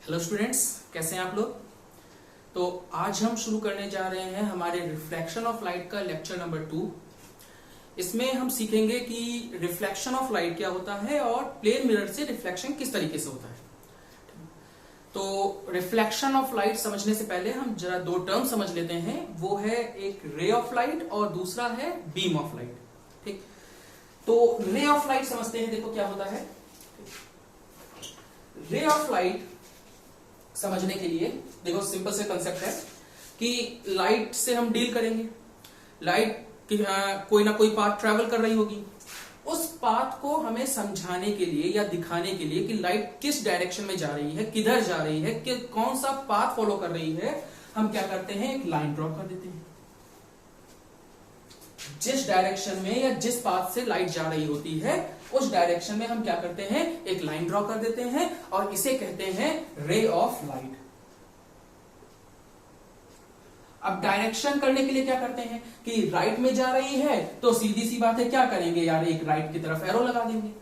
Hello students, कैसे हैं आप लोग। तो आज हम शुरू करने जा रहे हैं हमारे रिफ्लेक्शन ऑफ लाइट का लेक्चर नंबर 2। इसमें हम सीखेंगे कि रिफ्लेक्शन ऑफ लाइट क्या होता है और प्लेन मिरर से रिफ्लेक्शन किस तरीके से होता है। तो रिफ्लेक्शन ऑफ लाइट समझने से पहले हम जरा दो टर्म समझ लेते हैं। वो है एक रे ऑफ लाइट और दूसरा है बीम ऑफ लाइट। ठीक, तो रे ऑफ लाइट समझते हैं। देखो क्या होता है। रे ऑफ लाइट समझने के लिए देखो सिंपल से कंसेप्ट है कि लाइट से हम डील करेंगे। लाइट कोई ना कोई पाथ ट्रैवल कर रही होगी। उस पाथ को हमें समझाने के लिए या दिखाने के लिए कि लाइट किस डायरेक्शन में जा रही है, किधर जा रही है, कि कौन सा पाथ फॉलो कर रही है, हम क्या करते हैं, एक लाइन ड्रॉ कर देते हैं। जिस डायरेक्शन में या जिस पाथ से लाइट जा रही होती है उस डायरेक्शन में हम क्या करते हैं, एक लाइन ड्रॉ कर देते हैं और इसे कहते हैं रे ऑफ लाइट। अब डायरेक्शन करने के लिए क्या करते हैं कि राइट में जा रही है तो सीधी सी बात है, क्या करेंगे यार, एक राइट की तरफ एरो लगा देंगे।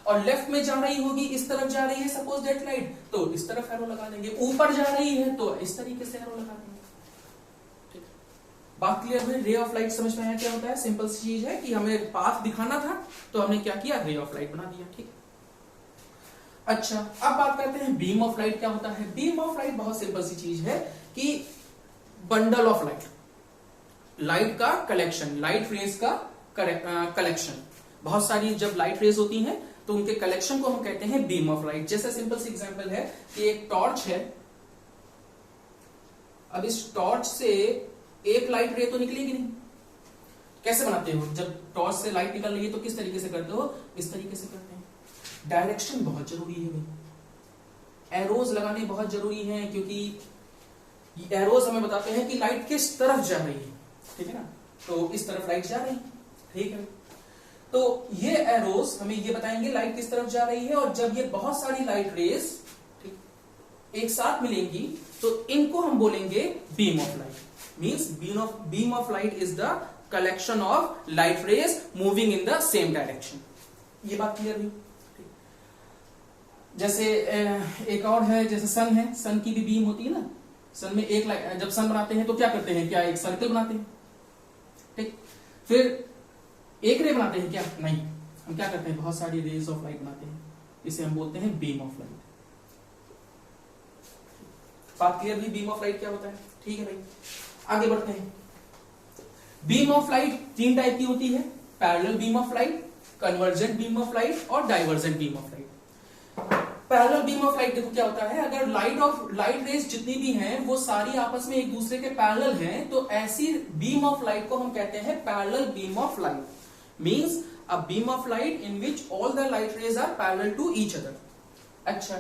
और लेफ्ट में जा रही होगी, इस तरफ जा रही है सपोज दैट लाइट, तो इस तरफ एरो लगा देंगे। ऊपर जा रही है तो इस तरीके से एरो लगा देंगे। बात क्लियर हुई। रे ऑफ लाइट समझ में आया क्या होता है। सिंपल सी चीज है कि हमें पाथ दिखाना था तो हमने क्या किया, रे ऑफ लाइट बना दिया। ठीक, अच्छा अब बात करते हैं बीम ऑफ लाइट क्या होता है। बीम ऑफ लाइट बहुत सिंपल सी चीज है कि बंडल ऑफ लाइट, लाइट का कलेक्शन, लाइट रेज का कलेक्शन। बहुत सारी जब लाइट रेज होती हैं तो उनके कलेक्शन को हम कहते हैं बीम ऑफ लाइट। जैसे सिंपल सी एग्जांपल है कि एक टॉर्च है। अब इस टॉर्च से एक लाइट रे तो निकलेगी नहीं। कैसे बनाते हो, जब टॉर्च से लाइट निकल रही है तो किस तरीके से करते हो, इस तरीके से करते हैं। डायरेक्शन बहुत जरूरी है भाई, एरोज लगाने बहुत जरूरी है, क्योंकि एरोज हमें बताते हैं कि लाइट किस तरफ जा रही है। ठीक है ना, तो इस तरफ लाइट जा रही है। ठीक है, तो ये एरोज हमें ये बताएंगे लाइट किस तरफ जा रही है। और जब ये बहुत सारी लाइट रेज एक साथ मिलेंगी तो इनको हम बोलेंगे beam of light. Means beam of light is the collection of light rays moving in the same direction। ये बात क्लियर हुई। जैसे एक और है, जैसे सन है, सन की भी बीम होती है ना। सन में एक लाइट, जब सन बनाते हैं तो क्या करते हैं, क्या एक सर्कल बनाते हैं। ठीक, फिर एक रे बनाते हैं क्या, नहीं, हम क्या करते हैं, बहुत सारी रेज ऑफ लाइट बनाते हैं। इसे हम बोलते हैं बीम ऑफ लाइट। बात क्लियर हुई, बीम ऑफ लाइट क्या होता है। ठीक है भाई, आगे बढ़ते हैं। बीम ऑफ लाइट तीन टाइप की होती है, parallel beam of light, convergent beam of light और divergent beam of light. Parallel beam of light देखो क्या होता है, अगर लाइट रेज जितनी भी हैं वो सारी आपस में एक दूसरे के पैरेलल हैं तो ऐसी बीम ऑफ लाइट को हम कहते हैं parallel beam of light. Means a beam of light in which all the light rays are parallel to each other. अच्छा,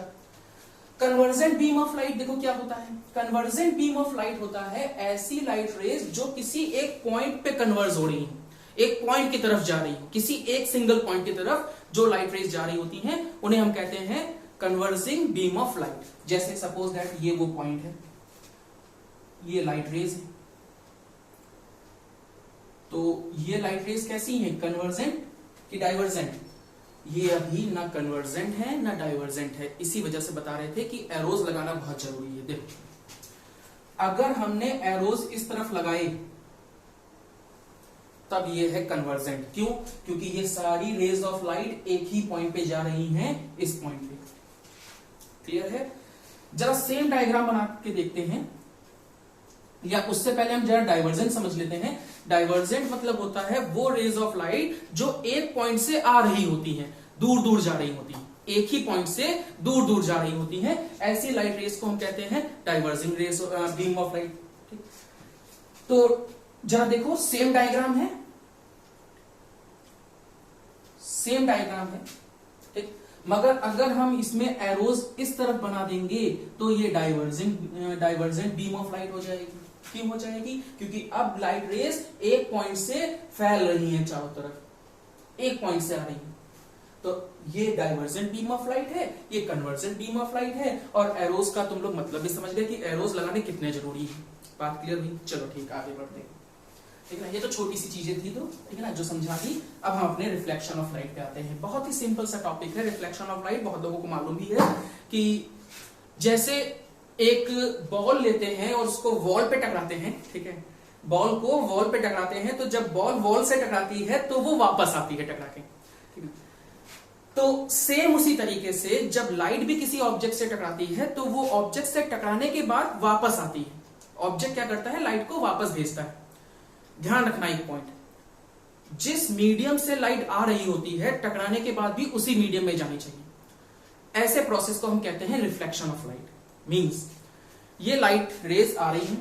कन्वर्जेंट बीम ऑफ लाइट देखो क्या होता है। कन्वर्जेंट बीम ऑफ लाइट होता है ऐसी लाइट रेज जो किसी एक पॉइंट पे कन्वर्ज हो रही है, एक पॉइंट की तरफ जा रही है, किसी एक सिंगल पॉइंट की तरफ जो लाइट रेज जा रही होती हैं उन्हें हम कहते हैं कन्वर्जिंग बीम ऑफ लाइट। जैसे सपोज दैट ये वो पॉइंट है, ये लाइट रेज है, तो ये लाइट रेज कैसी है, कन्वर्जेंट कि डाइवर्जेंट। ये अभी ना कन्वर्जेंट है ना डाइवर्जेंट है। इसी वजह से बता रहे थे कि एरोज लगाना बहुत जरूरी है। देखो अगर हमने एरोज इस तरफ लगाए तब ये है कन्वर्जेंट। क्यों, क्योंकि ये सारी रेज ऑफ लाइट एक ही पॉइंट पे जा रही हैं, इस पॉइंट पे। क्लियर है। जरा सेम डायग्राम बना के देखते हैं, या उससे पहले हम जरा डाइवर्जेंट समझ लेते हैं। डाइवर्जेंट मतलब होता है वो रेज ऑफ लाइट जो एक पॉइंट से आ रही होती हैं, दूर दूर जा रही होती हैं, एक ही पॉइंट से दूर दूर जा रही होती हैं। ऐसी लाइट रेज को हम कहते हैं diverging raise beam of light. ठीक, तो जरा देखो सेम डायग्राम है, सेम डायग्राम है। ठीक, मगर अगर हम इसमें एरोज इस तरफ बना देंगे तो ये डाइवर्जेंट बीम ऑफ लाइट हो जाएगी। क्यों हो जाएगी, क्योंकि अब लाइट रेज एक पॉइंट से फैल रही हैं चारों तरफ, एक पॉइंट से आ रही हैं। तो ये डाइवर्जेंट बीम ऑफ लाइट है, ये कन्वर्जेंट बीम ऑफ लाइट है। और एरोज का तुम लोग मतलब भी समझ गए कि एरोज लगाने कितने जरूरी है। बात क्लियर हुई। चलो ठीक, आगे बढ़ते हैं। ठीक है ना, ये तो छोटी सी चीजें थी, तो ठीक है ना, जो समझा दी। अब हम अपने रिफ्लेक्शन ऑफ लाइट पे आते हैं। बहुत ही सिंपल सा टॉपिक है रिफ्लेक्शन ऑफ लाइट। बहुत लोगों को मालूम भी है कि जैसे एक बॉल लेते हैं और उसको वॉल पे टकराते हैं, ठीक है, बॉल को वॉल पे टकराते हैं, तो जब बॉल वॉल से टकराती है तो वो वापस आती है टकरा के, ठीक है। तो सेम उसी तरीके से जब लाइट भी किसी ऑब्जेक्ट से टकराती है तो वो ऑब्जेक्ट से टकराने के बाद वापस आती है। ऑब्जेक्ट क्या करता है, लाइट को वापस भेजता है। ध्यान रखना एक पॉइंट, जिस मीडियम से लाइट आ रही होती है टकराने के बाद भी उसी मीडियम में जानी चाहिए। ऐसे प्रोसेस को हम कहते हैं रिफ्लेक्शन ऑफ लाइट। मींस ये लाइट रेज आ रही है,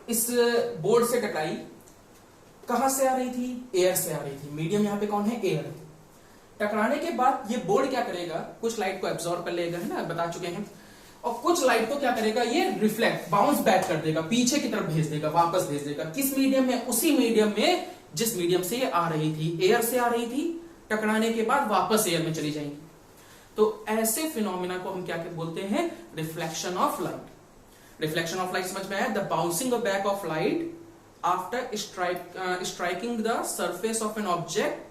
इस बोर्ड से टकराई, कहां से आ रही थी, एयर से आ रही थी। मीडियम यहां पे कौन है, एयर। टकराने के बाद ये बोर्ड क्या करेगा, कुछ लाइट को एब्जॉर्ब कर लेगा, है ना, बता चुके हैं, और कुछ लाइट को क्या करेगा, ये रिफ्लेक्ट, बाउंस बैक कर देगा, पीछे की तरफ भेज देगा, वापस भेज देगा। किस मीडियम में, उसी मीडियम में जिस मीडियम से ये आ रही थी, एयर से आ रही थी, टकराने के बाद वापस एयर में चली जाएंगी। तो ऐसे फिनोमिना को हम क्या बोलते हैं, reflection of light. Reflection of light समझ में आया, the bouncing back of light after striking the surface of an object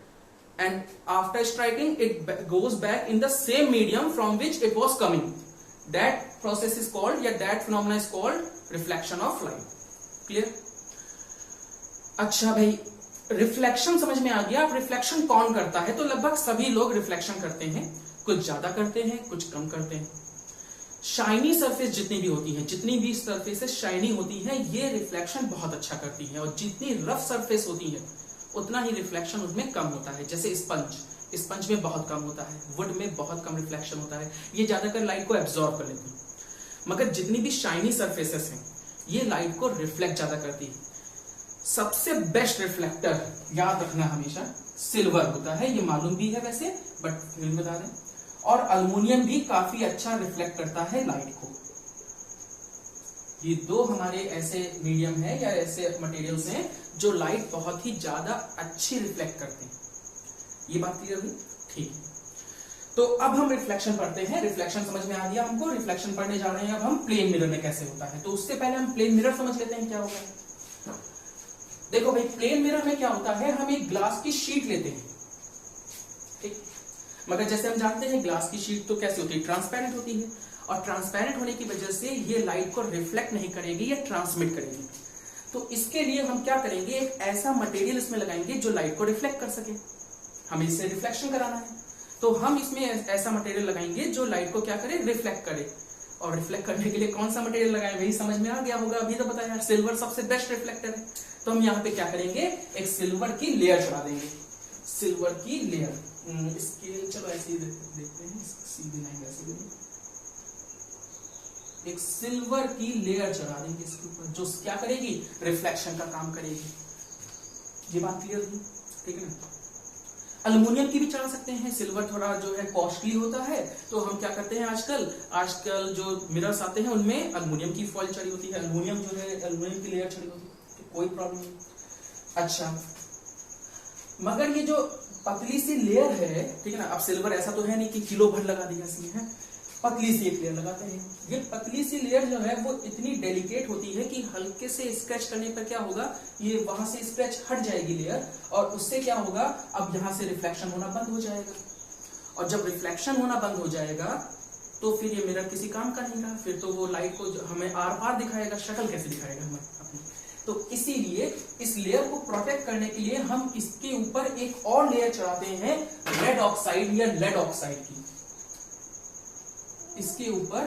and after striking it goes back in the same medium from which it was coming. That process is called, या that phenomena is called reflection of light. Clear? अच्छा भाई, reflection समझ में आ गया। अब reflection कौन करता है, तो लगभग सभी लोग रिफ्लेक्शन करते हैं, कुछ ज्यादा करते हैं, कुछ कम करते हैं। शाइनी सरफेस जितनी भी होती है, जितनी भी सरफेसेस शाइनी होती हैं, ये रिफ्लेक्शन बहुत अच्छा करती है, और जितनी रफ सरफेस होती है उतना ही रिफ्लेक्शन उसमें कम होता है। जैसे स्पंज में बहुत कम होता है, वुड में बहुत कम रिफ्लेक्शन होता है, ये ज्यादातर लाइट को एब्जॉर्ब कर लेते हैं। मगर जितनी भी शाइनी सरफेसेस हैं, ये लाइट को रिफ्लेक्ट ज्यादा करती है। सबसे बेस्ट रिफ्लेक्टर याद रखना हमेशा सिल्वर होता है, ये मालूम भी है वैसे, बट फिर बता दें। और अल्युमिनियम भी काफी अच्छा रिफ्लेक्ट करता है लाइट को। ये दो हमारे ऐसे मीडियम है या ऐसे मटेरियल्स हैं जो लाइट बहुत ही ज्यादा अच्छी रिफ्लेक्ट करते हैं। ये बात क्लियर हुई, ठीक है। तो अब हम रिफ्लेक्शन पढ़ते हैं। रिफ्लेक्शन समझ में आ गया हमको, रिफ्लेक्शन पढ़ने जा रहे हैं अब हम प्लेन मिरर में कैसे होता है। तो उससे पहले हम प्लेन मिरर समझ लेते हैं क्या होता है। देखो भाई, प्लेन मिरर में क्या होता है, हम एक ग्लास की शीट लेते हैं, ठीक, मगर जैसे हम जानते हैं ग्लास की शीट तो कैसे होती है, ट्रांसपेरेंट होती है, और ट्रांसपेरेंट होने की वजह से ये लाइट को रिफ्लेक्ट नहीं करेगी या ट्रांसमिट करेगी। तो इसके लिए हम क्या करेंगे, एक ऐसा मटेरियल इसमें लगाएंगे जो लाइट को रिफ्लेक्ट कर सके। हमें इससे रिफ्लेक्शन कराना है, तो हम इसमें ऐसा मटेरियल लगाएंगे जो लाइट को क्या करे, रिफ्लेक्ट करे। और रिफ्लेक्ट करने के लिए कौन सा मटेरियल लगाएं, वही समझ में आ गया होगा, अभी तो पता है, सिल्वर सबसे बेस्ट रिफ्लेक्टर है। तो हम यहाँ पे क्या करेंगे, एक सिल्वर की लेयर चढ़ा देंगे, सिल्वर की लेयर। स्केल चलो ऐसे ही देखते हैं, सीधी लाइन ऐसे देंगे, एक सिल्वर की लेयर चढ़ा देंगे इसके ऊपर, जो क्या करेगी, रिफ्लेक्शन का काम करेगी। ये बात क्लियर हुई, ठीक है ना। अल्युमिनियम की भी चढ़ा सकते हैं, सिल्वर थोड़ा जो है कॉस्टली होता है, तो हम क्या करते हैं, आजकल जो मिरर्स आते हैं उनमें अल्युमिनियम की फॉइल चढ़ी होती है, अल्युमिनियम जो है अल्युमिनियम की लेयर चढ़ी होती है, तो कोई प्रॉब्लम नहीं। अच्छा, मगर ये जो पतली सी लेयर है, ठीक है ना, अब सिल्वर ऐसा तो है नहीं कि किलो भर लगा दिया इसमें, है, पतली सी एक लेयर लगाते हैं। ये पतली सी लेयर जो है वो इतनी डेलिकेट होती है कि हल्के से स्क्रैच करने पर क्या होगा, ये वहां से स्क्रैच हट जाएगी लेयर, और उससे क्या होगा, अब यहां से रिफ्लेक्शन होना बंद हो जाएगा। और जब रिफ्लेक्शन होना बंद हो जाएगा तो फिर ये मिरर किसी काम का नहीं रहा, फिर तो वो लाइट को हमें आर पार दिखाएगा, शक्ल कैसे दिखाएगा हमें अपनी। तो इसीलिए इस लेयर को प्रोटेक्ट करने के लिए हम इसके ऊपर एक और लेयर चढ़ाते हैं, रेड ऑक्साइड या लेड ऑक्साइड की। इसके ऊपर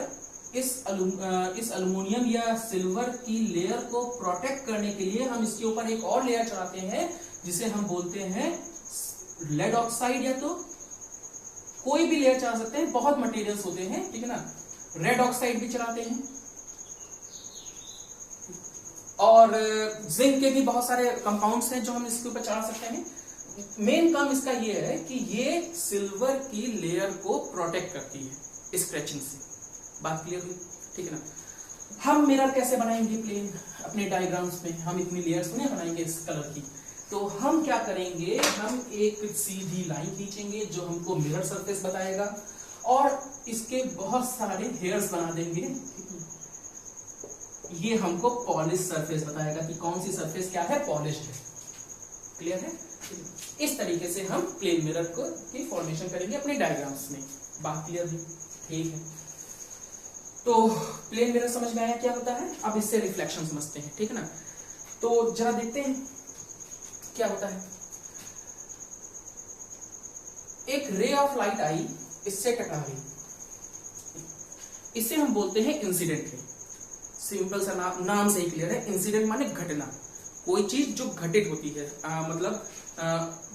इस अल्युमिनियम या सिल्वर की लेयर को प्रोटेक्ट करने के लिए हम इसके ऊपर एक और लेयर चढ़ाते हैं, जिसे हम बोलते हैं लेड ऑक्साइड, या तो कोई भी लेयर चढ़ा सकते हैं, बहुत मटेरियल्स होते हैं, ठीक है ना। रेड ऑक्साइड भी चढ़ाते हैं, और जिंक के भी बहुत सारे कंपाउंड्स हैं जो हम इसके ऊपर चढ़ा सकते हैं। मेन काम इसका ये है कि ये सिल्वर की लेयर को प्रोटेक्ट करती है स्क्रैचिंग से। बात क्लियर हुई, ठीक है ना। हम मिरर कैसे बनाएंगे प्लेन, अपने डायग्राम्स में हम इतनी लेयर्स नहीं बनाएंगे इस कलर की। तो हम क्या करेंगे, हम एक सीधी लाइन खींचेंगे जो हमको मिरर सरफेस बताएगा, और इसके बहुत सारे हेयर्स बना देंगे, ये हमको पॉलिश सरफेस बताएगा कि कौन सी सरफेस क्या है, पॉलिश्ड है। क्लियर है। इस तरीके से हम प्लेन मिरर को की फॉर्मेशन करेंगे अपने डायग्राम्स में। बात क्लियर हुई, ठीक है। तो प्लेन मिरर समझ में आया क्या होता है। अब इससे रिफ्लेक्शन समझते हैं, ठीक है ना। तो जरा देखते हैं क्या होता है। एक रे ऑफ लाइट आई, इससे टकरा गई, इसे हम बोलते हैं इंसिडेंट रे। सिंपल सा नाम से ही क्लियर है। इंसिडेंट माने घटना, कोई चीज जो घटित होती है,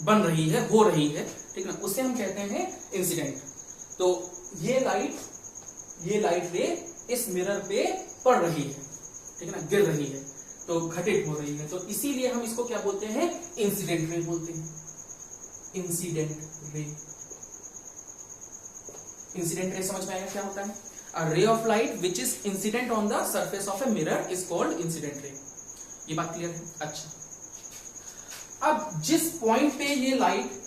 बन रही है, हो रही है, ठीक ना, उसे हम कहते हैं इंसिडेंट। तो ये लाइट रे इस मिरर पे पड़ रही है, ठीक है ना, गिर रही है, तो घटित हो रही है, तो इसीलिए हम इसको क्या बोलते हैं, इंसिडेंट रे बोलते हैं। इंसिडेंट रे, इंसिडेंट रे समझ में आया क्या होता है। A ray of light which is incident on the surface of a mirror is called incident ray। ये बात क्लियर है। अच्छा, अब जिस पॉइंट पे ये लाइट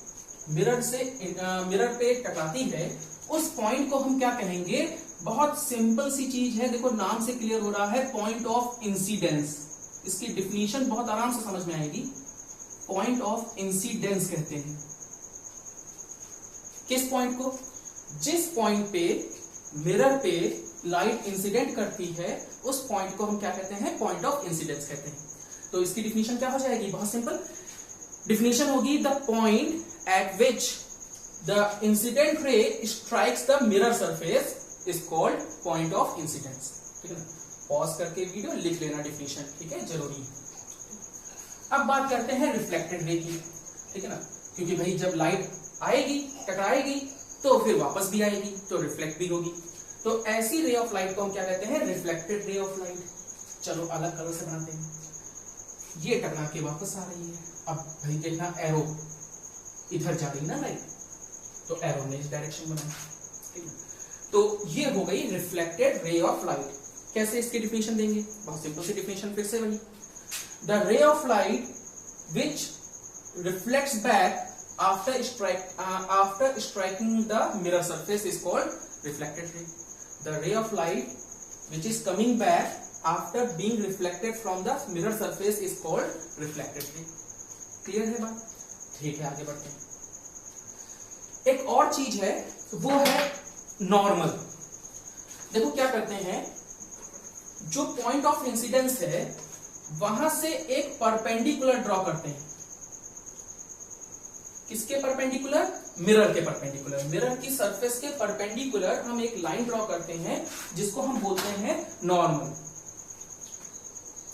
मिरर पे टकराती है, उस पॉइंट को हम क्या कहेंगे, बहुत सिंपल सी चीज है, देखो नाम से क्लियर हो रहा है, पॉइंट ऑफ इंसिडेंस। इसकी डिफिनीशन बहुत आराम से समझ में आएगी। पॉइंट ऑफ इंसिडेंस कहते हैं किस पॉइंट को, जिस पॉइंट पे मिरर पे लाइट इंसिडेंट करती है, उस पॉइंट को हम क्या कहते हैं, पॉइंट ऑफ इंसिडेंस कहते हैं। तो इसकी डिफिनीशन क्या हो जाएगी, बहुत सिंपल डिफिनीशन होगी, the point at which the incident रे strikes the mirror surface is called point of incidence. ठीक है ना, पॉज करके वीडियो लिख लेना डिफिनीशन, ठीक है, जरूरी है। अब बात करते हैं रिफ्लेक्टेड रे की, ठीक है ना, क्योंकि भाई जब लाइट आएगी, टकराएगी, तो फिर वापस भी आएगी, तो रिफ्लेक्ट भी होगी। तो ऐसी रे ऑफ लाइट को हम क्या कहते हैं, रिफ्लेक्टेड रे ऑफ लाइट। चलो अलग कलर से बनाते हैं। ये टकरा के वापस आ रही है, अब भाई देखना एरो इधर जा रही ना लाइट, तो एरो ने इस डायरेक्शन बनाई, ठीक है। तो ये हो गई रिफ्लेक्टेड रे ऑफ लाइट। कैसे इसकी डिफिनेशन देंगे, बहुत सिंपल सी डिफिनेशन, फिर से वही, the ray of light which reflects back after striking the mirror surface is called reflected ray. The ray of light which is coming back after being reflected from the mirror surface is called reflected ray. Clear है बात, ठीक है, आगे बढ़ते हैं। एक और चीज है, वो है नॉर्मल। देखो क्या करते हैं, जो पॉइंट ऑफ इंसिडेंस है वहां से एक परपेंडिकुलर ड्रॉ करते हैं। किसके परपेंडिकुलर, मिरर के परपेंडिकुलर। मिरर की सरफेस के परपेंडिकुलर हम एक लाइन ड्रॉ करते हैं, जिसको हम बोलते हैं नॉर्मल।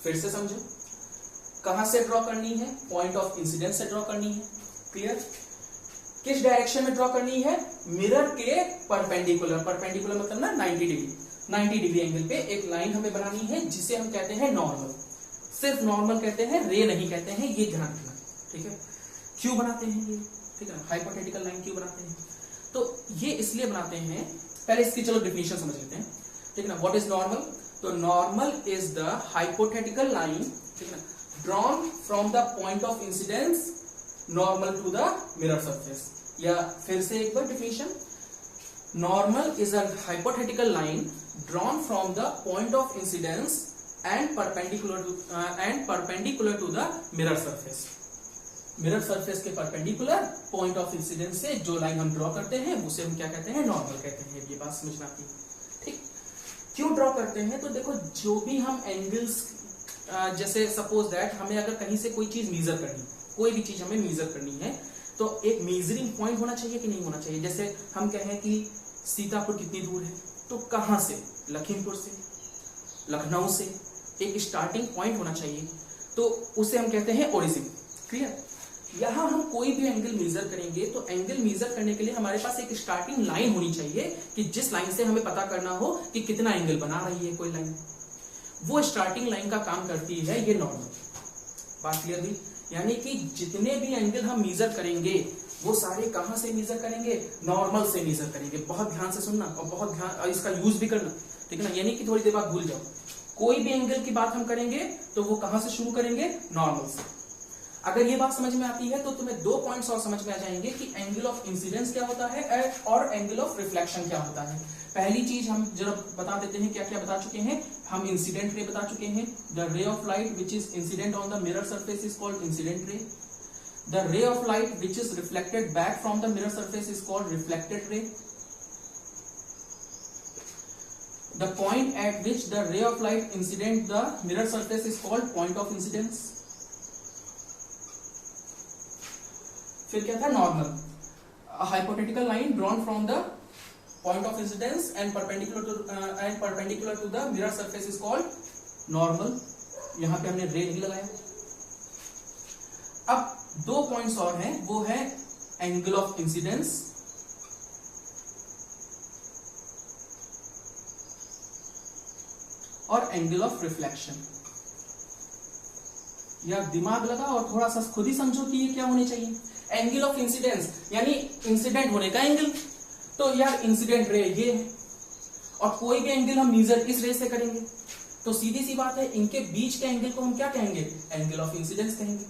फिर से समझो, कहां से ड्रॉ करनी है, पॉइंट ऑफ इंसिडेंस से ड्रॉ करनी है। क्लियर, किस डायरेक्शन में ड्रॉ करनी है, मिरर के परपेंडिकुलर। परपेंडिकुलर मतलब ना 90 डिग्री, 90 डिग्री एंगल पे एक लाइन हमें बनानी है, जिसे हम कहते हैं नॉर्मल। सिर्फ नॉर्मल कहते हैं, रे नहीं कहते हैं, ये ध्यान रखना, ठीक है। क्यों बनाते हैं ये, ठीक है, हाइपोथेटिकल लाइन क्यों बनाते हैं, तो ये इसलिए बनाते हैं, पहले इसकी चलो डिफिनेशन समझ लेते हैं, ठीक है ना। व्हाट इज नॉर्मल, तो normal is the hypothetical line, ठीक है ना, drawn from the point of incidence normal to the mirror surface. या फिर से एक बार definition, normal is a hypothetical line drawn from the point of incidence and perpendicular to the mirror surface. Mirror surface के perpendicular point of incidence से जो line हम draw करते हैं, उसे हम क्या कहते हैं, नॉर्मल कहते हैं। ये बात समझ में आती है, ठीक। क्यों ड्रॉ करते हैं, तो देखो जो भी हम एंगल्स, जैसे सपोज दैट हमें अगर कहीं से कोई चीज मेजर करनी, कोई भी चीज हमें मेजर करनी है, तो एक मेजरिंग पॉइंट होना चाहिए कि नहीं होना चाहिए। जैसे हम कहें कि सीतापुर कितनी दूर है, तो कहां से, लखीमपुर से, लखनऊ से एक स्टार्टिंग पॉइंट होना चाहिए, तो उसे हम कहते हैं ओरिजिन। क्लियर, यहां हम कोई भी एंगल मेजर करेंगे, तो एंगल मेजर करने के लिए हमारे पास एक स्टार्टिंग लाइन होनी चाहिए, कि जिस लाइन से हमें पता करना हो कि कितना एंगल बना रही है कोई लाइन, वो स्टार्टिंग लाइन का काम करती है ये नॉर्मल। बात क्लियर हुई, यानी कि जितने भी एंगल हम मेजर करेंगे, वो सारे कहां से मेजर करेंगे, नॉर्मल से मेजर करेंगे। बहुत ध्यान से सुनना और बहुत ध्यान इसका यूज भी करना, ठीक है ना, यानी कि थोड़ी देर बाद भूल जाओ। कोई भी एंगल की बात हम करेंगे, तो वो कहां से शुरू करेंगे, नॉर्मल से। अगर ये बात समझ में आती है, तो तुम्हें 2 पॉइंट्स और समझ में आ जाएंगे कि एंगल ऑफ इंसिडेंस क्या होता है और एंगल ऑफ रिफ्लेक्शन क्या होता है। पहली चीज हम जरा बता देते हैं, क्या क्या बता चुके हैं हम, इंसिडेंट रे बता चुके हैं। The ray of light which is incident on the mirror surface is called incident ray. The ray of light which is reflected back from the mirror surface is called reflected ray. The point at which the ray of light incident the mirror surface is called point of incidence. फिर क्या था, normal, hypothetical line drawn from the point of incidence and perpendicular to the mirror surface is called normal. यहां पे हमने रे नहीं लगाया। अब दो पॉइंट्स और हैं, वो है एंगल ऑफ इंसिडेंस और एंगल ऑफ रिफ्लेक्शन। या दिमाग लगा और थोड़ा सा खुद ही समझो कि ये क्या होने चाहिए। एंगल ऑफ इंसिडेंस यानी इंसिडेंट होने का एंगल, तो यार इंसिडेंट रे ये है और कोई भी एंगल हम मेजर इस रे से करेंगे, तो सीधी सी बात है इनके बीच के एंगल को हम क्या कहेंगे, एंगल ऑफ इंसिडेंस कहेंगे।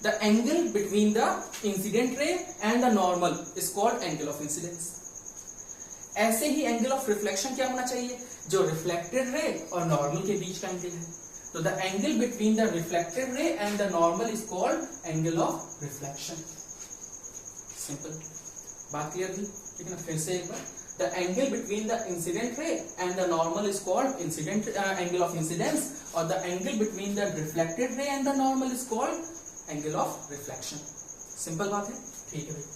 The angle between the incident रे and the normal is called angle of incidence. ऐसे ही एंगल ऑफ रिफ्लेक्शन क्या होना चाहिए, जो रिफ्लेक्टेड रे और नॉर्मल के बीच का एंगल है, तो the angle between the reflected ray and the normal is called angle of reflection. Simple, बात क्लियर थी, ठीक है ना। फिर से एक बार, the angle between the incident ray and the normal is called incident angle of incidence, or the angle between the reflected ray and the normal is called angle of reflection। Simple बात है, ठीक है भाई।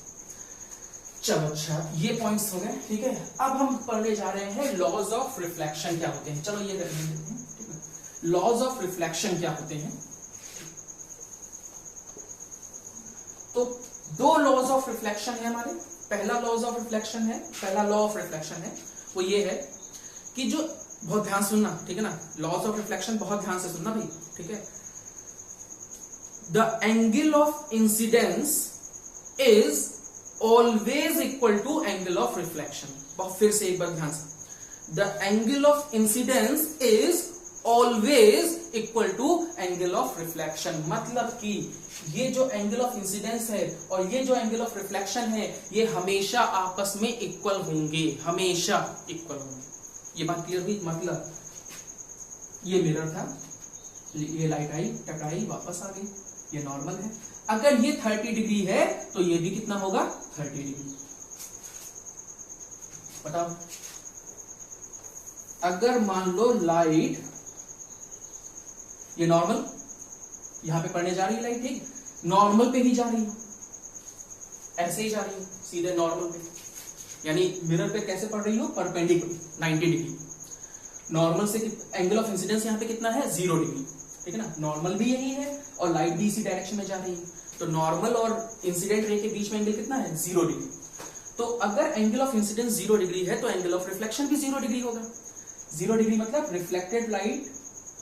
चलो अच्छा, ये points हो गए, ठीक है। अब हम पढ़ने जा रहे हैं लॉज ऑफ रिफ्लेक्शन क्या होते हैं। चलो ये कर लेते हैं, ठीक है। लॉज ऑफ रिफ्लेक्शन क्या होते हैं, तो दो लॉज ऑफ रिफ्लेक्शन है हमारे। पहला लॉज ऑफ रिफ्लेक्शन है, पहला लॉ ऑफ रिफ्लेक्शन है, वो ये है कि जो, बहुत ध्यान सुनना, ठीक है ना। लॉज ऑफ रिफ्लेक्शन बहुत ध्यान से सुनना भाई, ठीक है। The angle of incidence is always equal to angle of reflection. बहुत फिर से एक बार ध्यान से, the angle of incidence is always equal to angle of reflection. मतलब कि ये जो एंगल ऑफ इंसिडेंस है और ये जो एंगल ऑफ रिफ्लेक्शन है, ये हमेशा आपस में इक्वल होंगे, हमेशा इक्वल होंगे। ये बात क्लियर हुई। मतलब ये मिरर था, ये लाइट आई, टकराई, वापस आ गई, ये नॉर्मल है। अगर ये 30 डिग्री है तो ये भी कितना होगा, 30 डिग्री। बताओ, अगर मान लो लाइट, ये नॉर्मल, यहां पे पढ़ने जा रही है लाइट, ठीक, नॉर्मल पे ही जा रही है, ऐसे ही जा रही है सीधे नॉर्मल पे, यानी मिरर पे कैसे पढ़ रही हो, परपेंडिकुलर 90 डिग्री। नॉर्मल से एंगल ऑफ इंसिडेंस यहां पे कितना है, 0 डिग्री, ठीक है ना। नॉर्मल भी यही है और लाइट भी इसी डायरेक्शन में जा रही है, तो नॉर्मल और इंसिडेंट रे के बीच में एंगल कितना है, 0 डिग्री। तो अगर एंगल ऑफ इंसिडेंस 0 डिग्री है तो एंगल ऑफ रिफ्लेक्शन भी 0 डिग्री होगा। 0 डिग्री मतलब रिफ्लेक्टेड लाइट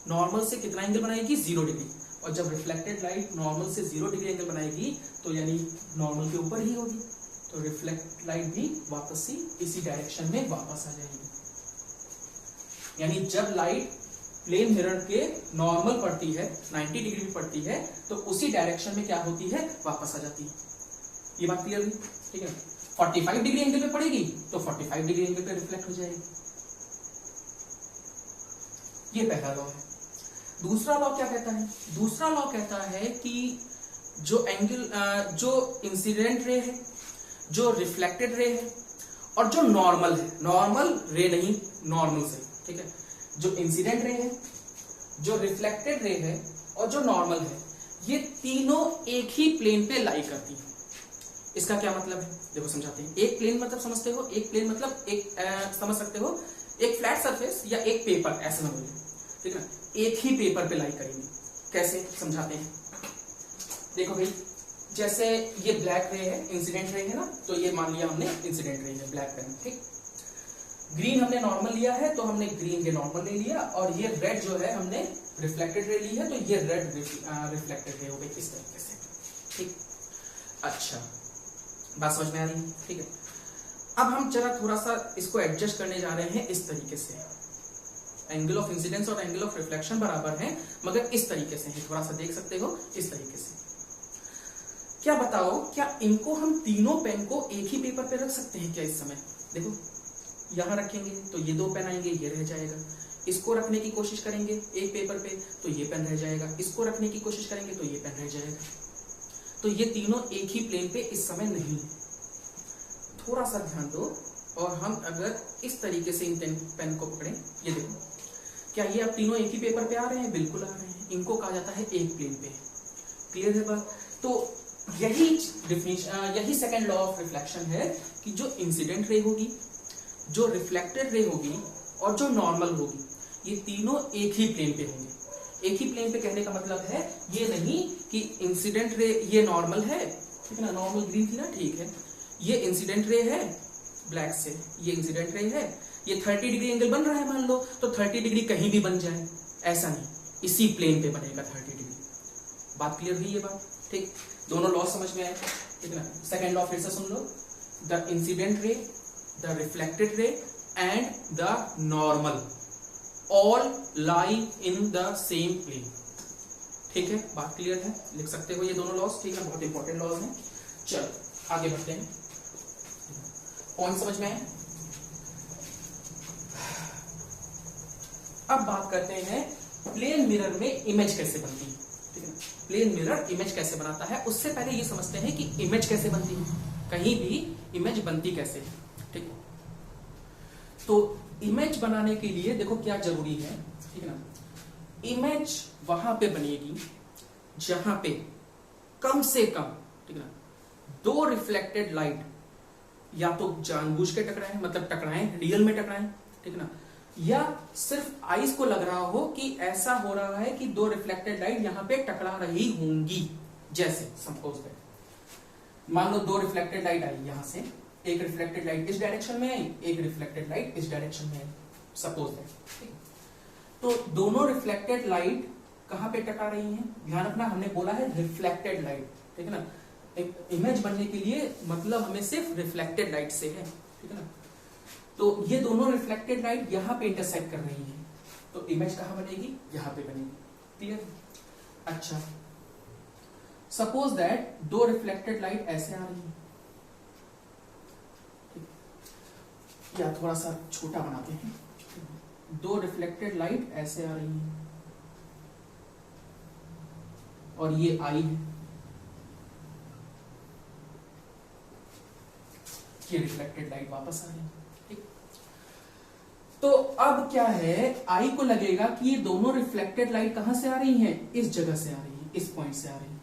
नॉर्मल से कितना एंगल बनाएगी, 0 डिग्री। और जब रिफ्लेक्टेड लाइट नॉर्मल से 0 डिग्री एंगल बनाएगी तो यानी नॉर्मल के ऊपर ही होगी, तो रिफ्लेक्ट लाइट भी वापस से इसी डायरेक्शन में वापस आ जाएगी। यानी जब लाइट प्लेन मिरर के नॉर्मल पड़ती है, 90 डिग्री में पड़ती है, तो उसी डायरेक्शन में क्या होती है, वापस आ जाती है। ये बात क्लियर हुई, ठीक है। 45 डिग्री एंगल पे पड़ेगी तो 45 डिग्री एंगल पे रिफ्लेक्ट हो जाएगी। ये पहला लॉ है। दूसरा लॉ क्या कहता है, दूसरा लॉ कहता है कि जो एंगल, जो इंसिडेंट रे है, जो रिफ्लेक्टेड रे है और जो नॉर्मल है, नॉर्मल रे नहीं, नॉर्मल से, ठीक है, जो इंसिडेंट रे है, जो रिफ्लेक्टेड रे है और जो नॉर्मल है, ये तीनों एक ही प्लेन पे लाई करती है। इसका क्या मतलब है, देखो समझाते हैं। एक प्लेन मतलब समझते हो, एक प्लेन मतलब एक समझ सकते हो, एक फ्लैट सरफेस या एक पेपर, ऐसे समझ लो, ठीक है ना। एक ही पेपर पे लाई करेंगे, कैसे समझाते हैं। देखो भाई, जैसे ये ब्लैक रे है, इंसिडेंट रे है ना, तो ये मान लिया हमने इंसिडेंट रे है, ब्लैक पेन, ठीक। ग्रीन हमने नॉर्मल लिया है तो हमने ग्रीन के नॉर्मल ले लिया, और ये रेड जो है हमने रिफ्लेक्टेड रे ली है, तो ये रेड रिफ्लेक्टेड रे हो गई, इस तरीके से, ठीक। अच्छा, बात समझ में आ रही है, ठीक है। अब हम जरा थोड़ा सा इसको एडजस्ट करने जा रहे हैं इस तरीके से। एंगल ऑफ इंसिडेंस और एंगल ऑफ रिफ्लेक्शन बराबर हैं, मगर इस तरीके से है, थोड़ा सा देख सकते हो इस तरीके से। क्या बताओ, क्या इनको हम तीनों पेन को एक ही पेपर पे रख सकते हैं क्या इस समय। देखो यहां रखेंगे तो ये 2 पेन आएंगे, ये रह जाएगा। इसको रखने की कोशिश करेंगे एक पेपर पे तो ये पेन रह जाएगा, इसको रखने की कोशिश करेंगे तो ये पेन रह जाएगा। तो ये तीनों एक ही प्लेन पे इस समय नहीं है। थोड़ा सा ध्यान दो, और हम अगर इस तरीके से इन पेन को पकड़ें, ये देखो, क्या ये अब तीनों एक ही पेपर पे आ रहे हैं? बिल्कुल आ रहे हैं। इनको कहा जाता है एक प्लेन पे। क्लियर है बात? तो यही डिफिनेशन, यही सेकंड लॉ ऑफ रिफ्लेक्शन है कि जो इंसिडेंट रे होगी, जो रिफ्लेक्टेड रे होगी और जो नॉर्मल होगी, ये तीनों एक ही प्लेन पे होंगे। एक ही प्लेन पे कहने का मतलब है ये नहीं कि इंसिडेंट रे ये नॉर्मल है, ठीक है ना, नॉर्मल ग्रीन थी ना, ठीक है, ये इंसिडेंट रे है ब्लैक से, ये इंसिडेंट रे है, ये 30 डिग्री एंगल बन रहा है मान लो, तो 30 डिग्री कहीं भी बन जाए, ऐसा नहीं, इसी प्लेन पे बनेगा 30 डिग्री। बात क्लियर हुई ये बात? ठीक, दोनों लॉ समझ में आए, ठीक है ना। सेकेंड लॉ फिर से सुन लो, the incident ray, the reflected ray and the normal all lie in the same plane. ठीक है, बात क्लियर है? लिख सकते हो ये दोनों लॉस, ठीक है, बहुत इंपॉर्टेंट लॉज हैं। चलो आगे बढ़ते हैं, पॉइंट समझ में आए? अब बात करते हैं प्लेन मिरर में इमेज कैसे बनती है, ठीक है ना। प्लेन मिरर इमेज कैसे बनाता है, उससे पहले ये समझते हैं कि इमेज कैसे बनती है, कहीं भी इमेज बनती कैसे है, ठीक है। तो इमेज बनाने के लिए देखो क्या जरूरी है, ठीक है ना। इमेज वहां पे बनेगी जहां पे कम से कम, ठीक है ना, दो रिफ्लेक्टेड लाइट या तो जानबूझ के टकराएं, मतलब टकराएं, रियल में टकराएं, ठीक है ना, या सिर्फ आईज को लग रहा हो कि ऐसा हो रहा है कि दो रिफ्लेक्टेड लाइट यहां पे टकरा रही होंगी। जैसे सपोज दैट, मान लो दो रिफ्लेक्टेड लाइट आई यहां से, एक रिफ्लेक्टेड लाइट इस डायरेक्शन में आई, एक रिफ्लेक्टेड लाइट इस डायरेक्शन में आई, सपोज दैट। तो दोनों रिफ्लेक्टेड लाइट कहां पे टकरा रही हैं? ध्यान रखना, हमने बोला है रिफ्लेक्टेड लाइट, ठीक है ना। एक इमेज बनने के लिए मतलब हमें सिर्फ रिफ्लेक्टेड लाइट से है, ठीक है ना। तो ये दोनों रिफ्लेक्टेड लाइट यहां पे इंटरसेक्ट कर रही है, तो इमेज कहां बनेगी? यहां पे बनेगी। क्लियर? अच्छा, सपोज दैट दो रिफ्लेक्टेड लाइट ऐसे आ रही है, या थोड़ा सा छोटा बनाते हैं, दो रिफ्लेक्टेड लाइट ऐसे आ रही है और ये आई है, ये रिफ्लेक्टेड लाइट वापस आ रही है, ठीक। तो अब क्या है, आई को लगेगा कि ये दोनों रिफ्लेक्टेड लाइट कहां से आ रही हैं? इस जगह से आ रही है, इस पॉइंट से आ रही है।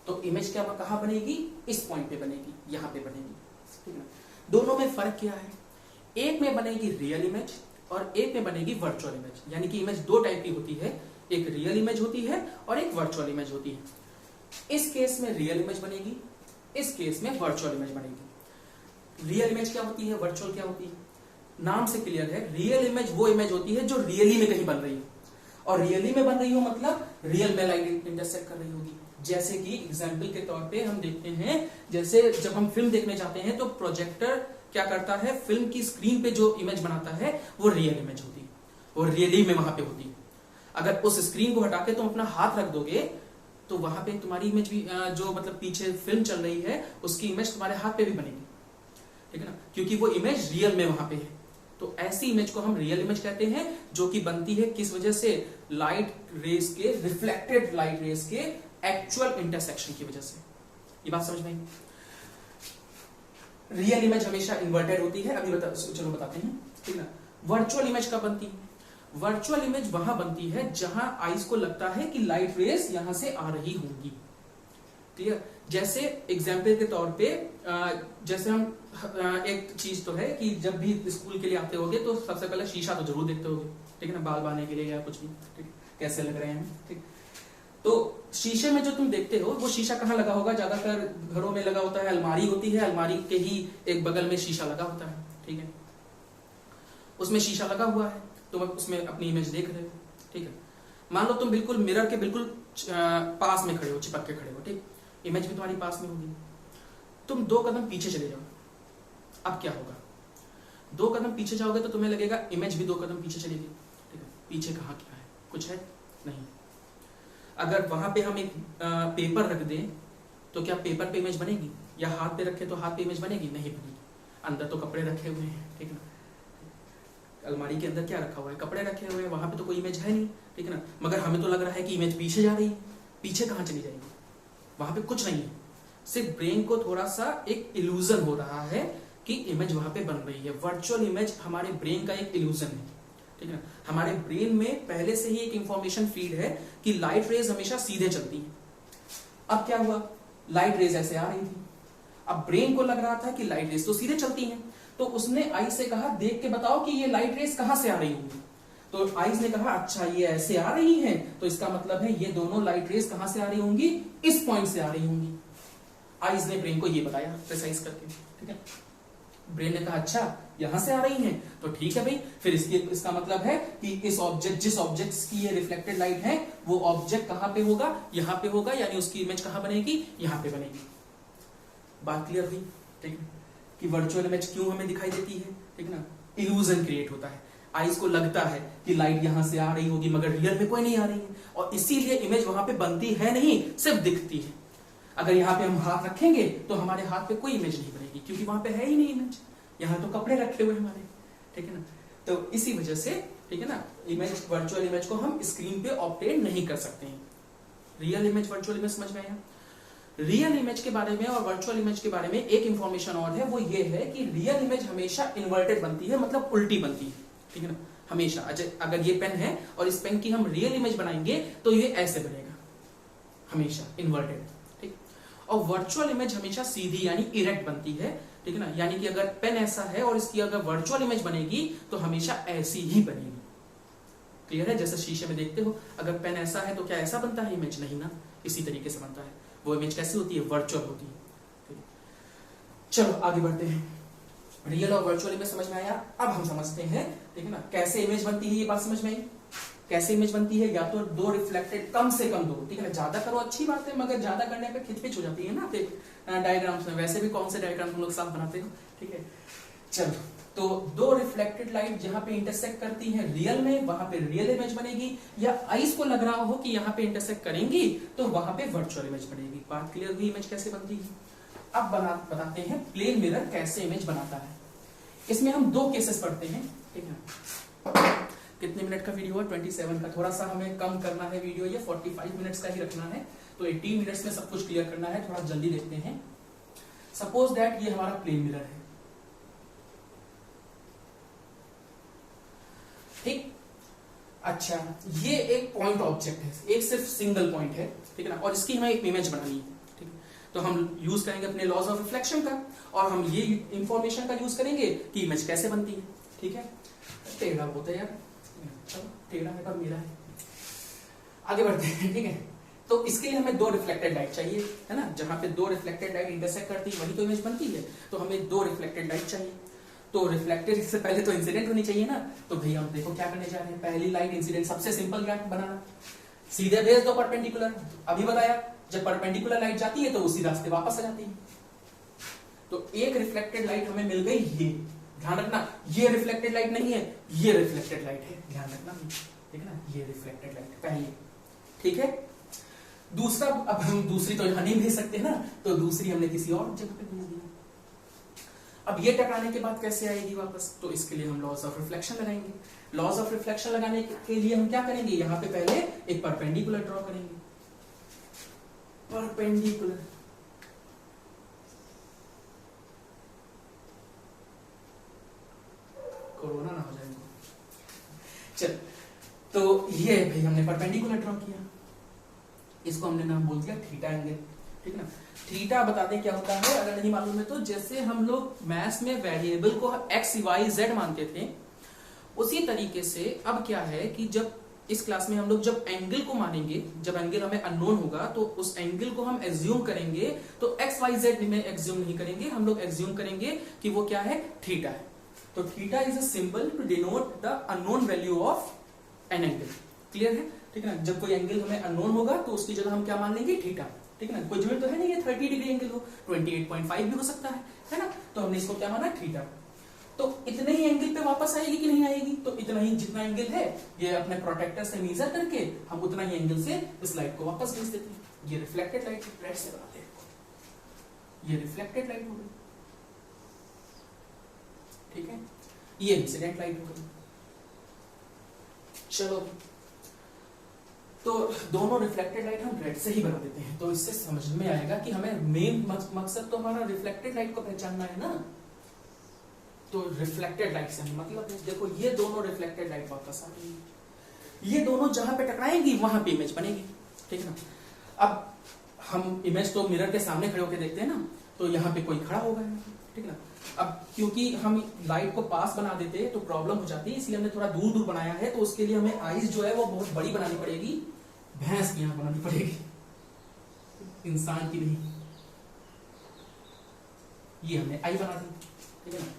तो इमेज क्या कहां बनेगी? इस पॉइंट पे बनेगी, यहां पे बनेगी, ठीक है। दोनों में फर्क क्या है? एक में बनेगी रियल इमेज और एक में बनेगी वर्चुअल इमेज। यानी कि इमेज दो टाइप की होती है, एक रियल इमेज होती है और एक वर्चुअल इमेज होती है। इस केस में रियल इमेज बनेगी, इस केस में वर्चुअल इमेज बनेगी। रियल इमेज क्या होती है, वर्चुअल क्या होती है? नाम से क्लियर है, रियल इमेज वो इमेज होती है जो रियली में कहीं बन रही है, और रियली में बन रही हो मतलब रियल में लाइट इंटरसेक्ट कर रही होगी। जैसे कि एग्जाम्पल के तौर पे हम देखते हैं, जैसे जब हम फिल्म देखने जाते हैं तो प्रोजेक्टर क्या करता है, फिल्म की स्क्रीन पे जो इमेज बनाता है वो रियल इमेज होती है, वो रियली में वहां पे होती है। अगर उस स्क्रीन को हटा के तुम अपना हाथ रख दोगे तो वहां पे तुम्हारी इमेज भी, जो मतलब पीछे फिल्म चल रही है उसकी इमेज तुम्हारे हाथ पे भी बनेगी, ठीक है ना, क्योंकि वो इमेज रियल में वहां पे है। तो ऐसी इमेज को हम रियल इमेज कहते हैं, जो कि बनती है किस वजह से? लाइट रेस के, रिफ्लेक्टेड लाइट रेस के एक्चुअल इंटरसेक्शन की वजह से। ये बात समझ में आई? रियल इमेज हमेशा इन्वर्टेड होती है, अभी चलो बताते हैं, ठीक है ना। वर्चुअल इमेज कब बनती है? वर्चुअल इमेज वहां बनती है जहां आईज को लगता है कि लाइट रेस यहां से आ रही होंगी। क्लियर? जैसे एग्जाम्पल के तौर पे, जैसे हम, एक चीज तो है कि जब भी स्कूल के लिए आते होगे तो सबसे पहले शीशा तो जरूर देखते होगे, ठीक है ना, बाल बांधने के लिए या कुछ भी, ठीक, कैसे लग रहे हैं, ठीक। तो शीशे में जो तुम देखते हो वो शीशा कहाँ लगा होगा? ज्यादातर घरों में लगा होता है, अलमारी होती है, अलमारी के ही एक बगल में शीशा लगा होता है, ठीक है। उसमें शीशा लगा हुआ है, तुम उसमें अपनी इमेज देख रहे हो, ठीक है। मान लो तुम बिल्कुल मिरर के बिल्कुल पास में खड़े हो, चिपक के खड़े हो, ठीक, इमेज भी तुम्हारी पास में होगी। तुम 2 कदम पीछे चले जाओ, अब क्या होगा? 2 कदम पीछे जाओगे तो तुम्हें लगेगा इमेज भी 2 कदम पीछे चलेगी, ठीक है। पीछे कहाँ क्या है? कुछ है नहीं। अगर वहां पे हम एक पेपर रख दें तो क्या पेपर पे इमेज बनेगी? या हाथ पे रखे तो हाथ पे इमेज बनेगी? नहीं बनेगी। अंदर तो कपड़े रखे हुए हैं, ठीक है ना, अलमारी के अंदर क्या रखा हुआ है? कपड़े रखे हुए हैं, वहां पे तो कोई इमेज है नहीं, ठीक है ना। मगर हमें तो लग रहा है कि इमेज पीछे जा रही है, पीछे कहाँ चली जाएगी? वहां पे कुछ नहीं है, सिर्फ ब्रेन को थोड़ा सा एक इल्यूजन हो रहा है कि इमेज वहां पे बन रही है। वर्चुअल इमेज हमारे ब्रेन का एक इल्यूजन है, ठीक है ना। हमारे ब्रेन में पहले से ही एक इंफॉर्मेशन फीड है कि लाइट रेज हमेशा सीधे चलती है। अब क्या हुआ, लाइट रेज ऐसे आ रही थी, अब ब्रेन को लग रहा था कि लाइट रेज तो सीधे चलती हैं, तो उसने आई से कहा देख के बताओ कि ये लाइट रेज कहां से आ रही होंगी। तो आइज ने कहा अच्छा ये ऐसे आ रही हैं, तो इसका मतलब है ये दोनों लाइट रेज कहां से आ रही होंगी, इस पॉइंट से आ रही होंगी। आइज ने ब्रेन को ये बताया प्रिसाइज करके, ठीक है। ब्रेन ने कहा अच्छा यहां से आ रही हैं, तो ठीक है भाई, फिर इसका मतलब है कि इस ऑब्जेक्ट, जिस ऑब्जेक्ट की ये रिफ्लेक्टेड लाइट है वो ऑब्जेक्ट कहां पे होगा, यहां पे होगा, यानी उसकी इमेज कहां बनेगी, यहां पे बनेगी। बात क्लियर हुई, ठीक है, कि वर्चुअल इमेज क्यों हमें दिखाई देती है, ठीक है ना। इल्यूजन क्रिएट होता है, आइज को लगता है कि लाइट यहां से आ रही होगी मगर रियल में कोई नहीं आ रही है, और इसीलिए इमेज वहां पे बनती है नहीं, सिर्फ दिखती है। अगर यहाँ पे हम हाथ रखेंगे तो हमारे हाथ पे कोई इमेज नहीं बनेगी, क्योंकि वहां पे है ही नहीं इमेज, यहाँ तो कपड़े रखे हुए हमारे, ठीक है ना। तो इसी वजह से, ठीक है ना, इमेज, वर्चुअल इमेज को हम स्क्रीन पे ऑब्टेन नहीं कर सकते हैं। रियल इमेज, वर्चुअल इमेज समझ में आया। रियल इमेज के बारे में और वर्चुअल इमेज के बारे में एक इंफॉर्मेशन और है, वो ये है कि रियल इमेज हमेशा इन्वर्टेड बनती है, मतलब उल्टी बनती है, ठीक है ना, हमेशा। अगर ये पेन है और इस पेन की हम रियल इमेज बनाएंगे तो ये ऐसे बनेगा, हमेशा इन्वर्टेड, ठीक। और वर्चुअल इमेज हमेशा सीधी यानी इरेक्ट बनती है, ठीक है ना, यानी कि अगर पेन ऐसा है और इसकी अगर वर्चुअल इमेज बनेगी तो हमेशा ऐसी ही बनेगी। क्लियर है, जैसे शीशे में देखते हो, अगर पेन ऐसा है तो क्या ऐसा बनता है इमेज, नहीं ना, इसी तरीके से बनता है। वो इमेज कैसी होती है, वर्चुअल होती है। चलो आगे बढ़ते हैं, रियल और वर्चुअल इमेज समझ में आया। अब हम समझते हैं, ठीक है ना, कैसे इमेज बनती है, ये बात समझ में आई। कैसे इमेज बनती है, या तो दो रिफ्लेक्टेड, कम से कम दो, ठीक है ना, ज्यादा करो अच्छी बात है, मगर ज्यादा करने पे खिचपिच हो जाती है ना डायग्राम्स में। वैसे भी कौन से डायग्राम हम लोग साफ बनाते हो, ठीक है। चलो, तो दो रिफ्लेक्टेड लाइट जहां पे इंटरसेक्ट करती हैं रियल में, वहां पे रियल इमेज बनेगी, या आइस को लग रहा हो कि यहां पे इंटरसेक्ट करेंगी तो वहां पे वर्चुअल इमेज बनेगी। बात क्लियर हुई, इमेज कैसे बनती है। अब बताते हैं प्लेन मिरर कैसे इमेज बनाता है। इसमें हम दो केसेस पढ़ते हैं, ठीक है। कितने मिनट का वीडियो है, 27 का। थोड़ा सा हमें कम करना है वीडियो, ये 45 मिनट्स का ही रखना है, तो 18 मिनट्स में सब कुछ क्लियर करना है। थोड़ा जल्दी देखते हैं। सपोज दैट ये हमारा प्लेन मिरर है, ठीक। अच्छा, ये एक पॉइंट ऑब्जेक्ट है, एक सिर्फ सिंगल पॉइंट है, ठीक है ना, और इसकी हमें एक इमेज बनानी है, ठीक है। तो हम यूज करेंगे अपने लॉज ऑफ रिफ्लेक्शन का, और हम ये इंफॉर्मेशन का यूज करेंगे कि इमेज कैसे बनती है, ठीक है। टेढ़ा होता है यार, चलो टेढ़ा है पर मेरा है। आगे बढ़ते हैं, ठीक है। तो इसके लिए हमें दो रिफ्लेक्टेड लाइट चाहिए, है ना, जहां पे दो रिफ्लेक्टेड लाइट इंटरसेक्ट करती है वही तो इमेज बनती है, तो हमें दो रिफ्लेक्टेड लाइट चाहिए। तो रिफ्लेक्टेड से पहले तो इंसिडेंट होनी चाहिए ना, तो भैया हम देखो क्या करने जा रहे हैं। पहली लाइट इंसिडेंट, सबसे सिंपल लाइट बनाना, सीधे भेज दो परपेंडिकुलर। अभी बताया, जब परपेंडिकुलर लाइट जाती है तो उसी रास्ते वापस आ जाती है। तो एक रिफ्लेक्टेड लाइट हमें मिल गई, ये ध्यान रखना, ये रिफ्लेक्टेड लाइट नहीं है, ये रिफ्लेक्टेड लाइट है, ध्यान रखना, ठीक है ना, ये रिफ्लेक्टेड लाइट पहली, ठीक है। दूसरा, अब हम दूसरी तो यहां नहीं भेज सकते ना, तो दूसरी हमने किसी और जगह पे भेज दिया। अब ये टकराने के बाद कैसे आएगी वापस, तो इसके लिए हम लॉज ऑफ रिफ्लेक्शन लगाएंगे। लॉज ऑफ रिफ्लेक्शन लगाने के लिए हम क्या करेंगे, यहां पे पहले एक परपेंडिकुलर ड्रॉ करेंगे, परपेंडिकुलर, कोरोना ना हो जाए। चल, तो ये भाई हमने परपेंडिकुलर ड्रॉ किया, इसको हमने नाम बोल दिया थीटा एंगल, ठीक है ना। थीटा बता दें क्या होता है, अगर नहीं मालूम है तो। जैसे हम लोग मैथ्स में वेरिएबल को x y z मानते थे, उसी तरीके से अब क्या है कि जब इस क्लास में हम लोग जब एंगल को मानेंगे, जब एंगल हमें अननोन होगा तो उस एंगल को हम एज्यूम करेंगे, तो x y z में एज्यूम नहीं करेंगे, हम लोग एज्यूम करेंगे कि वो क्या है, थीटा है। तो theta is a symbol to denote the unknown value of an angle. Clear है, ठीक है ना। जब कोई एंगल हमें अननोन होगा तो उसकी जगह हम क्या मान लेंगे, थीटा, ठीक है ना। कोई जरूरत तो है नहीं ये 30 डिग्री एंगल हो, 28.5 भी हो सकता है ना। तो हमने इसको क्या माना, थीटा। तो इतने ही एंगल पे वापस आएगी कि नहीं आएगी, तो इतना ही, जितना एंगल है ये अपने प्रोटेक्टर से मेजर करके हम उतना ही एंगल से इस लाइट को वापस भेज देते हैं। ये रिफ्लेक्टेड लाइट, रेड से बनाते हैं, ये रिफ्लेक्टेड लाइट हो गई, ठीक है। ये इंसिडेंट लाइट हो गई। चलो, तो दोनों रिफ्लेक्टेड लाइट हम रेड से ही बना देते हैं, तो इससे समझ में आएगा कि हमें मेन मकसद तो हमारा रिफ्लेक्टेड लाइट को पहचानना है ना। तो रिफ्लेक्टेड लाइट से हमें मतलब है, देखो ये दोनों रिफ्लेक्टेड लाइट वापस आ रही है, ये दोनों जहां पे टकराएंगी वहां पे इमेज बनेगी, ठीक है ना। अब हम इमेज तो मिरर के सामने खड़े होकर देखते हैं ना, तो यहाँ पे कोई खड़ा होगा, ठीक है ना। अब क्योंकि हम लाइट को पास बना देते तो प्रॉब्लम हो जाती है, इसलिए हमने थोड़ा दूर दूर बनाया है, तो उसके लिए हमें आईज जो है वो बहुत बड़ी बनानी पड़ेगी, भैंस की यहाँ बनानी पड़ेगी, इंसान की नहीं। ये हमने आई बना दी, ठीक है ना।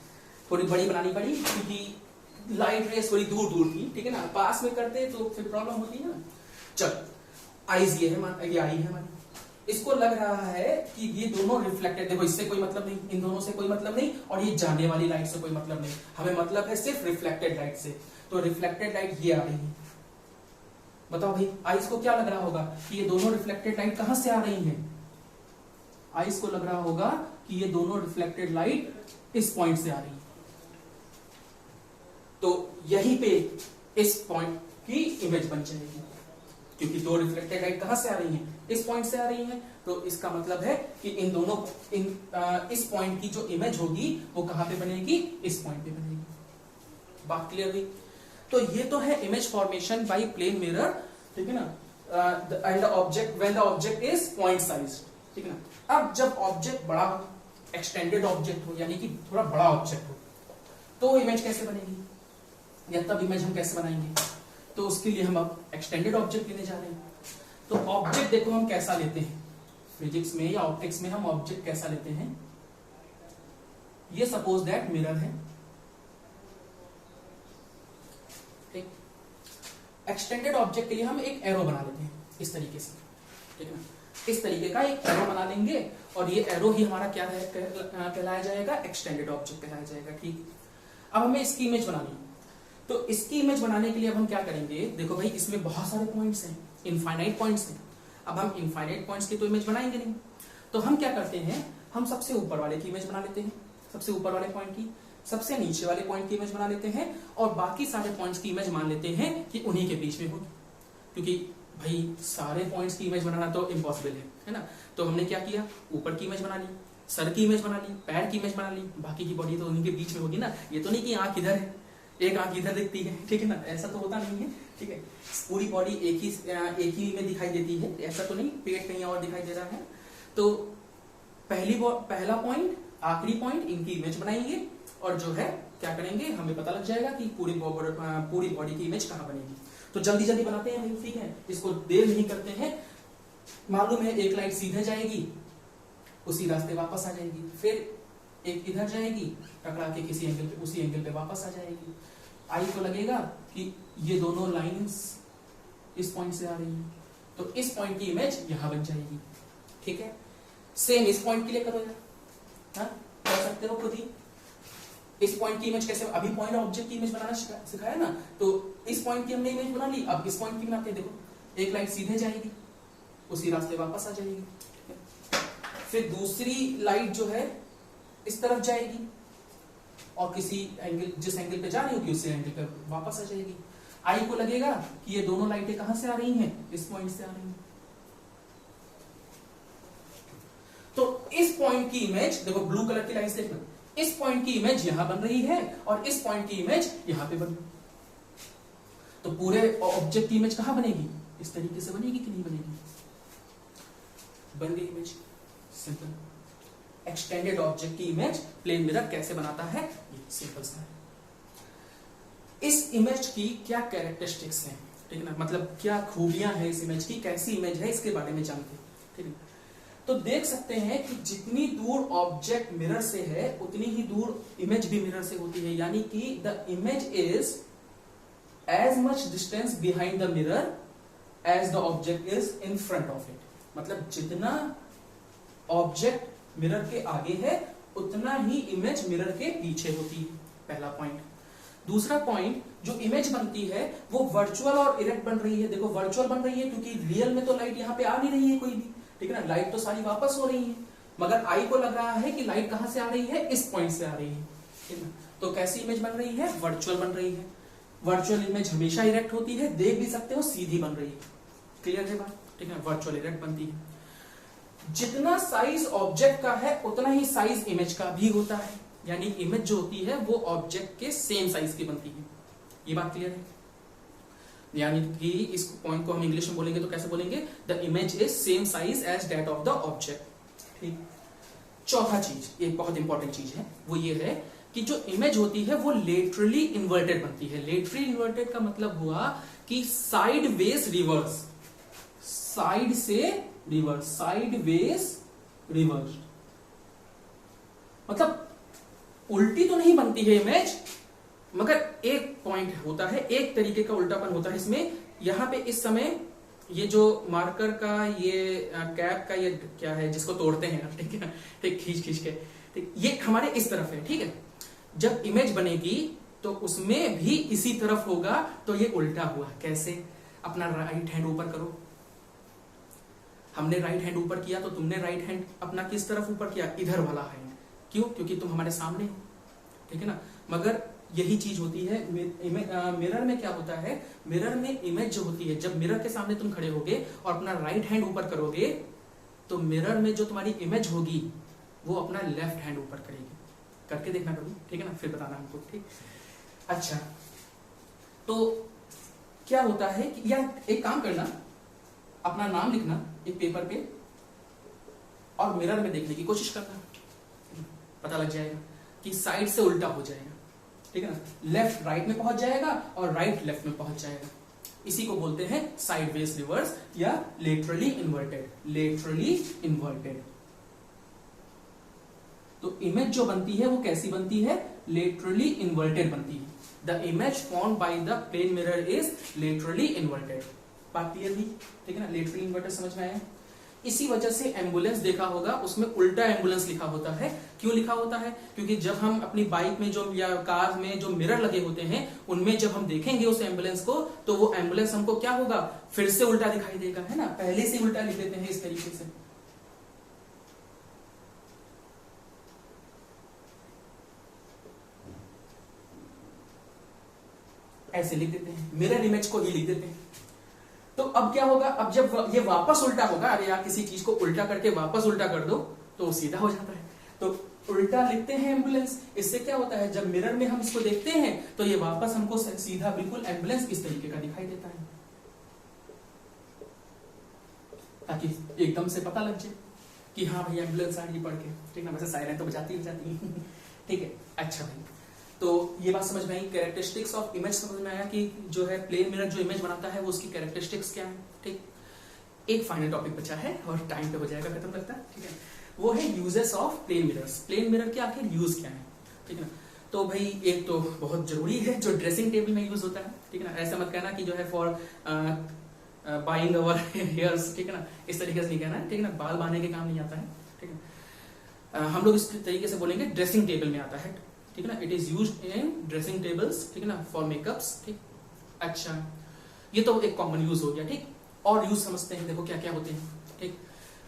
थोड़ी बड़ी बनानी पड़ी क्योंकि लाइट रेस थोड़ी दूर दूर थी, ठीक है ना, पास में करते तो फिर प्रॉब्लम होती है ना। चल आईज ये है, ये आई है हमारी, इसको लग रहा है कि ये दोनों रिफ्लेक्टेड, देखो इससे कोई मतलब नहीं, इन दोनों से कोई मतलब नहीं, और ये जाने वाली लाइट से कोई मतलब नहीं, हमें मतलब है सिर्फ रिफ्लेक्टेड लाइट से। तो रिफ्लेक्टेड लाइट ये आ रही है, बताओ भाई आइस को क्या लग रहा होगा कि ये दोनों रिफ्लेक्टेड लाइट कहां से आ रही है। आइस को लग रहा होगा कि ये दोनों रिफ्लेक्टेड लाइट इस पॉइंट से आ रही है, तो यहीं पे इस पॉइंट की इमेज बन जाएगी, क्योंकि दो रिफ्लेक्टेड लाइट कहां से आ रही हैं, इस पॉइंट से आ रही हैं, तो इसका मतलब है कि इन दोनों इस पॉइंट की जो इमेज होगी वो कहां पे बनेगी, इस पॉइंट पे बनेगी। बात क्लियर हुई। तो ये तो है image formation by plane mirror, ठीक है ना, and the object when the object is point size, ठीक है ना। अब जब ऑब्जेक्ट बड़ा हो, एक्सटेंडेड ऑब्जेक्ट हो, यानी कि थोड़ा बड़ा ऑब्जेक्ट हो, तो इमेज कैसे बनेगी, या तब इमेज हम कैसे बनाएंगे, तो उसके लिए हम अब एक्सटेंडेड ऑब्जेक्ट लेने जा रहे हैं। तो ऑब्जेक्ट देखो हम कैसा लेते हैं, फिजिक्स में या ऑप्टिक्स में हम ऑब्जेक्ट कैसा लेते हैं, ये सपोज दैट मिरर है, ठीक। एक्सटेंडेड ऑब्जेक्ट के लिए हम एक एरो बना लेते हैं इस तरीके से, ठीक है ना, इस तरीके का एक एरो बना लेंगे, और ये एरो ही हमारा क्या कहलाया जाएगा, एक्सटेंडेड ऑब्जेक्ट कहलाया जाएगा, ठीक। अब हमें इसकी इमेज बनानी है, तो इसकी इमेज बनाने के लिए अब हम क्या करेंगे, देखो भाई इसमें बहुत सारे पॉइंट्स हैं, इनफाइनाइट पॉइंट्स हैं। अब हम इनफाइनाइट पॉइंट्स की तो इमेज बनाएंगे नहीं, तो हम क्या करते हैं, हम सबसे ऊपर वाले की इमेज बना लेते हैं, सबसे ऊपर वाले पॉइंट की, सबसे नीचे वाले पॉइंट की इमेज बना लेते हैं, और बाकी सारे पॉइंट्स की इमेज मान लेते हैं कि उन्हीं के बीच में होगी, क्योंकि भाई सारे पॉइंट्स की इमेज बनाना तो इम्पॉसिबल है ना। तो हमने क्या किया, ऊपर की इमेज बना ली, सर की इमेज बना ली, पैर की इमेज बना ली, बाकी की बॉडी तो उन्हीं के बीच में होगी ना। ये तो नहीं कि आंख इधर है, एक आंख इधर दिखती है, ठीक है ना, ऐसा तो होता नहीं है, ठीक है। पूरी बॉडी एक ही में दिखाई देती है, ऐसा तो नहीं, पेट कहीं और दिखाई दे रहा है। तो पहला पॉइंट, आखिरी पॉइंट, इनकी इमेज बनाएंगे, और जो है क्या करेंगे, हमें पता लग जाएगा कि पूरी बॉडी की इमेज कहां बनेगी। तो जल्दी जल्दी बनाते हैं भाई, ठीक है, इसको देर नहीं करते हैं। मालूम है एक लाइट सीधे जाएगी, उसी रास्ते वापस आ जाएगी, फिर एक इधर जाएगी, टकरा के किसी एंगल पे, उसी एंगल पे वापस आ जाएगी। आई को लगेगा कि ये दोनों लाइंस इस पॉइंट से आ रही हैं, तो इस पॉइंट की इमेज यहां बन जाएगी, ठीक है। सेम इस पॉइंट के लिए करो यार, हाँ कर सकते हो खुद ही। इस पॉइंट की इमेज कैसे, अभी पॉइंट ऑब्जेक्ट की इमेज बनाना सिखाया ना, तो इस पॉइंट की हमने इमेज बना ली, अब इस पॉइंट की बनाते हैं। देखो एक लाइट सीधे जाएगी, उसी रास्ते वापस आ जाएगी, फिर दूसरी लाइट जो है इस तरफ जाएगी, और किसी एंगल, जिस एंगल पे जा रही होगी उसी एंगल पे वापस आ जाएगी। आई को लगेगा कि ये दोनों लाइटें कहां से आ रही हैं, इस पॉइंट से आ रही हैं। तो इस पॉइंट की इमेज देखो, ब्लू कलर की लाइट देखो, इस पॉइंट की इमेज यहां बन रही है, और इस पॉइंट की इमेज यहां पे बन रही है। तो पूरे ऑब्जेक्ट की इमेज कहां बनेगी, इस तरीके से बनेगी कि नहीं बनेगी, बन गई इमेज, सिंपल। एक्सटेंडेड ऑब्जेक्ट की इमेज प्लेन मिरर कैसे बनाता है, ये सिंपल सा है। इस इमेज की क्या कैरेक्टरिस्टिक्स हैं, ठीक है ना, मतलब क्या खूबियां हैं इस इमेज की, कैसी इमेज है, इसके बारे में जानते हैं, ठीक है। तो देख सकते हैं कि जितनी दूर ऑब्जेक्ट मिरर से है उतनी ही दूर इमेज भी मिरर से होती है, यानी कि the image is as much distance behind the mirror as the object is in front of it. मतलब जितना ऑब्जेक्ट मिरर के आगे है उतना ही इमेज मिरर के पीछे होती है, पहला पॉइंट। दूसरा पॉइंट, जो इमेज बनती है वो वर्चुअल और इरेक्ट बन रही है। देखो वर्चुअल बन रही है क्योंकि रियल में तो लाइट यहाँ पे आ नहीं रही है कोई भी, ठीक है ना, लाइट तो सारी वापस हो रही है, मगर आई को लग रहा है कि लाइट कहां से आ रही है, इस पॉइंट से आ रही है, ठीक है। तो कैसी इमेज बन रही है, वर्चुअल बन रही है। वर्चुअल इमेज हमेशा इरेक्ट होती है, देख भी सकते हो सीधी बन रही है, क्लियर है बात, ठीक है, वर्चुअल इरेक्ट बनती है। जितना साइज ऑब्जेक्ट का है उतना ही साइज इमेज का भी होता है, यानी इमेज जो होती है वो ऑब्जेक्ट के सेम साइज की बनती है। ये बात क्लियर है? यानी कि इस पॉइंट को हम इंग्लिश में बोलेंगे तो कैसे बोलेंगे? The image is same size as that of the object. ठीक। चौथा चीज, एक बहुत इंपॉर्टेंट चीज है, वो ये है कि जो इमेज होती है वो लेटरली इन्वर्टेड बनती है। लेटरली इन्वर्टेड का मतलब हुआ कि साइड वेज रिवर्स, साइड से रिवर्स, साइड वेज रिवर्स, मतलब उल्टी तो नहीं बनती है इमेज, मगर एक पॉइंट होता है, एक तरीके का उल्टापन होता है इसमें। यहां पे इस समय ये जो मार्कर का ये कैप का ये क्या है जिसको तोड़ते हैं, ठीक है, ठीक, खींच खींच के, ठीक, ये हमारे इस तरफ है, ठीक है। जब इमेज बनेगी तो उसमें भी इसी तरफ होगा, तो ये उल्टा हुआ। कैसे? अपना राइट हैंड ऊपर करो, हमने राइट हैंड ऊपर किया तो तुमने राइट हैंड अपना किस तरफ ऊपर किया? इधर वाला हैंड। क्यों? क्योंकि तुम हमारे सामने हो, ठीक है ना। मगर यही चीज होती है मिरर में। क्या होता है मिरर में? इमेज जो होती है, जब मिरर के सामने तुम खड़े होगे और अपना राइट हैंड ऊपर करोगे तो मिरर में जो तुम्हारी इमेज होगी वो अपना लेफ्ट हैंड ऊपर करेगी। करके देखना कभी, ठीक है ना, फिर बताना हमको, ठीक। अच्छा, तो क्या होता है कि या एक काम करना, अपना नाम लिखना एक पेपर पे और मिरर में देखने की कोशिश करना, पता लग जाएगा कि साइड से उल्टा हो जाएगा, ठीक है ना। लेफ्ट राइट में पहुंच जाएगा और राइट लेफ्ट में पहुंच जाएगा। इसी को बोलते हैं साइडवेज रिवर्स या लेटरली इन्वर्टेड। Laterally inverted. तो इमेज जो बनती है वो कैसी बनती है? लेटरली इन्वर्टेड बनती है। The image formed by the plane mirror is laterally inverted. बात क्लियर हुई, ठीक है ना। लेटरली इन्वर्टेड समझ में आया? इसी वजह से एम्बुलेंस देखा होगा, उसमें उल्टा एम्बुलेंस लिखा होता है। क्यों लिखा होता है? क्योंकि जब हम अपनी बाइक में जो या कार में जो मिरर लगे होते हैं उनमें जब हम देखेंगे उस एम्बुलेंस को तो वो एम्बुलेंस हमको क्या होगा? फिर से उल्टा दिखाई देगा, है ना। पहले से उल्टा लिख देते हैं इस तरीके से। ऐसे लिख देते हैं, मिरर इमेज को ही लिख देते हैं। तो अब क्या होगा? अब जब ये वापस उल्टा होगा, अरे यार किसी चीज को उल्टा करके वापस उल्टा कर दो तो सीधा हो जाता है। तो उल्टा लिखते हैं एम्बुलेंस। इससे क्या होता है? जब मिरर में हम इसको देखते हैं तो ये वापस हमको सीधा बिल्कुल एम्बुलेंस इस तरीके का दिखाई देता है, ताकि एकदम से पता लग जाए कि हाँ भाई एम्बुलेंस आ रही पढ़ के, ठीक ना। वैसे साइरेन तो बजाती है ठीक है। अच्छा भाई, तो ये बात समझ में आई। कैरेक्टरिस्टिक्स ऑफ इमेज समझ में आया कि जो है प्लेन मिरर जो इमेज बनाता है वो उसकी कैरेक्टरिस्टिक्स क्या है, ठीक। एक फाइनल टॉपिक बचा है और टाइम पे हो जाएगा खत्म लगता है, ठीक है। वो है uses of plane mirrors. Plane mirror के आखिर यूज क्या है, ठीक है ना। तो भाई एक तो बहुत जरूरी है जो ड्रेसिंग टेबल में यूज होता है, ठीक है ना। ऐसा मत कहना कि जो है फॉर बाइंग अवर हेयर्स, ठीक है ना, इस तरीके से नहीं कहना है, ठीक है ना। बाल बांधने के काम नहीं आता है, ठीक है। हम लोग इस तरीके से बोलेंगे ड्रेसिंग टेबल में आता है, ठीक है ना। It is used in dressing tables, ठीक है ना, फॉर मेकअप्स, ठीक। अच्छा, ये तो एक कॉमन यूज हो गया, ठीक। और यूज समझते हैं, देखो क्या क्या होते हैं, ठीक।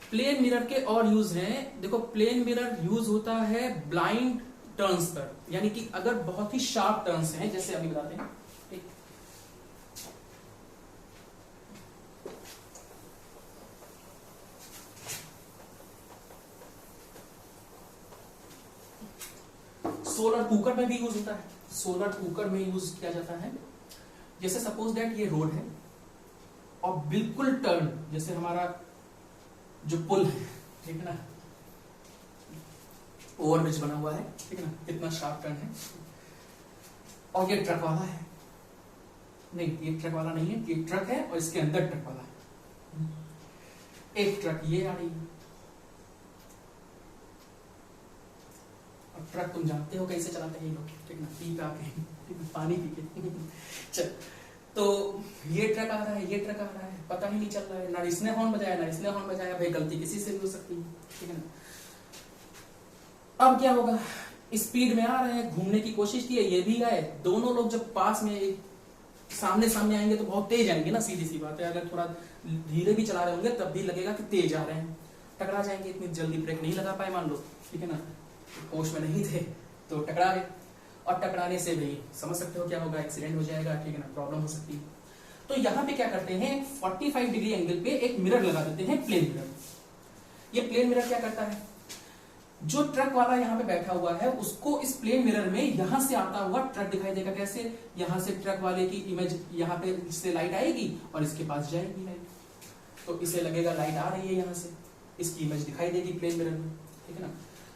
प्लेन मिरर के और यूज हैं। देखो प्लेन मिरर यूज होता है ब्लाइंड टर्न्स पर, यानी कि अगर बहुत ही शार्प टर्न्स हैं, जैसे अभी बताते हैं, ठीक। सोलर कुकर में भी यूज होता है, सोलर कुकर में यूज किया जाता है। जैसे सपोज दैट ये रोड है और बिल्कुल टर्न, जैसे हमारा जो पुल है, ठीक है ना, ओवरब्रिज बना हुआ है, ठीक है ना, इतना शार्प टर्न है। और ये ट्रक वाला है, नहीं ये ट्रक वाला नहीं है, ये ट्रक है और इसके अंदर ट्रक वाला है। एक ट्रक ये आ रही है और ट्रक तुम जानते हो कैसे चलाते हैं ये लोग, ठीक ना, पी पा के, पानी पी के चल। तो ये ट्रक आ रहा है, ये ट्रक आ रहा है, पता ही नहीं चल रहा है, ना इसने हॉर्न बजाया ना इसने हॉर्न बजाया, भाई गलती किसी से भी हो सकती है, ठीक है ना। अब क्या होगा? स्पीड में आ रहे हैं, घूमने की कोशिश की है, ये भी आए, दोनों लोग जब पास में सामने सामने आएंगे तो बहुत तेज आएंगे ना, सीधी सी बात है। अगर थोड़ा धीरे भी चला रहे होंगे तब भी लगेगा कि तेज आ रहे हैं, टकरा जाएंगे। इतनी जल्दी ब्रेक नहीं लगा पाए मान लो, ठीक है ना, होश में नहीं थे तो टकरा गए। और टकराने से भी समझ सकते हो क्या होगा, एक्सीडेंट हो जाएगा, ठीक है ना, प्रॉब्लम हो सकती है। तो यहाँ पे क्या करते हैं, 45 डिग्री एंगल पे एक मिरर लगा देते हैं, प्लेन मिरर। ये प्लेन मिरर क्या करता है? जो ट्रक वाला यहाँ पे बैठा हुआ है उसको इस प्लेन मिरर में यहां से आता हुआ ट्रक दिखाई देगा। कैसे? यहां से ट्रक वाले की इमेज यहाँ पे इससे लाइट आएगी और इसके पास जाएगी लाइट, तो इसे लगेगा लाइट आ रही है यहाँ से, इसकी इमेज दिखाई देगी प्लेन मिरर में, ठीक है ना।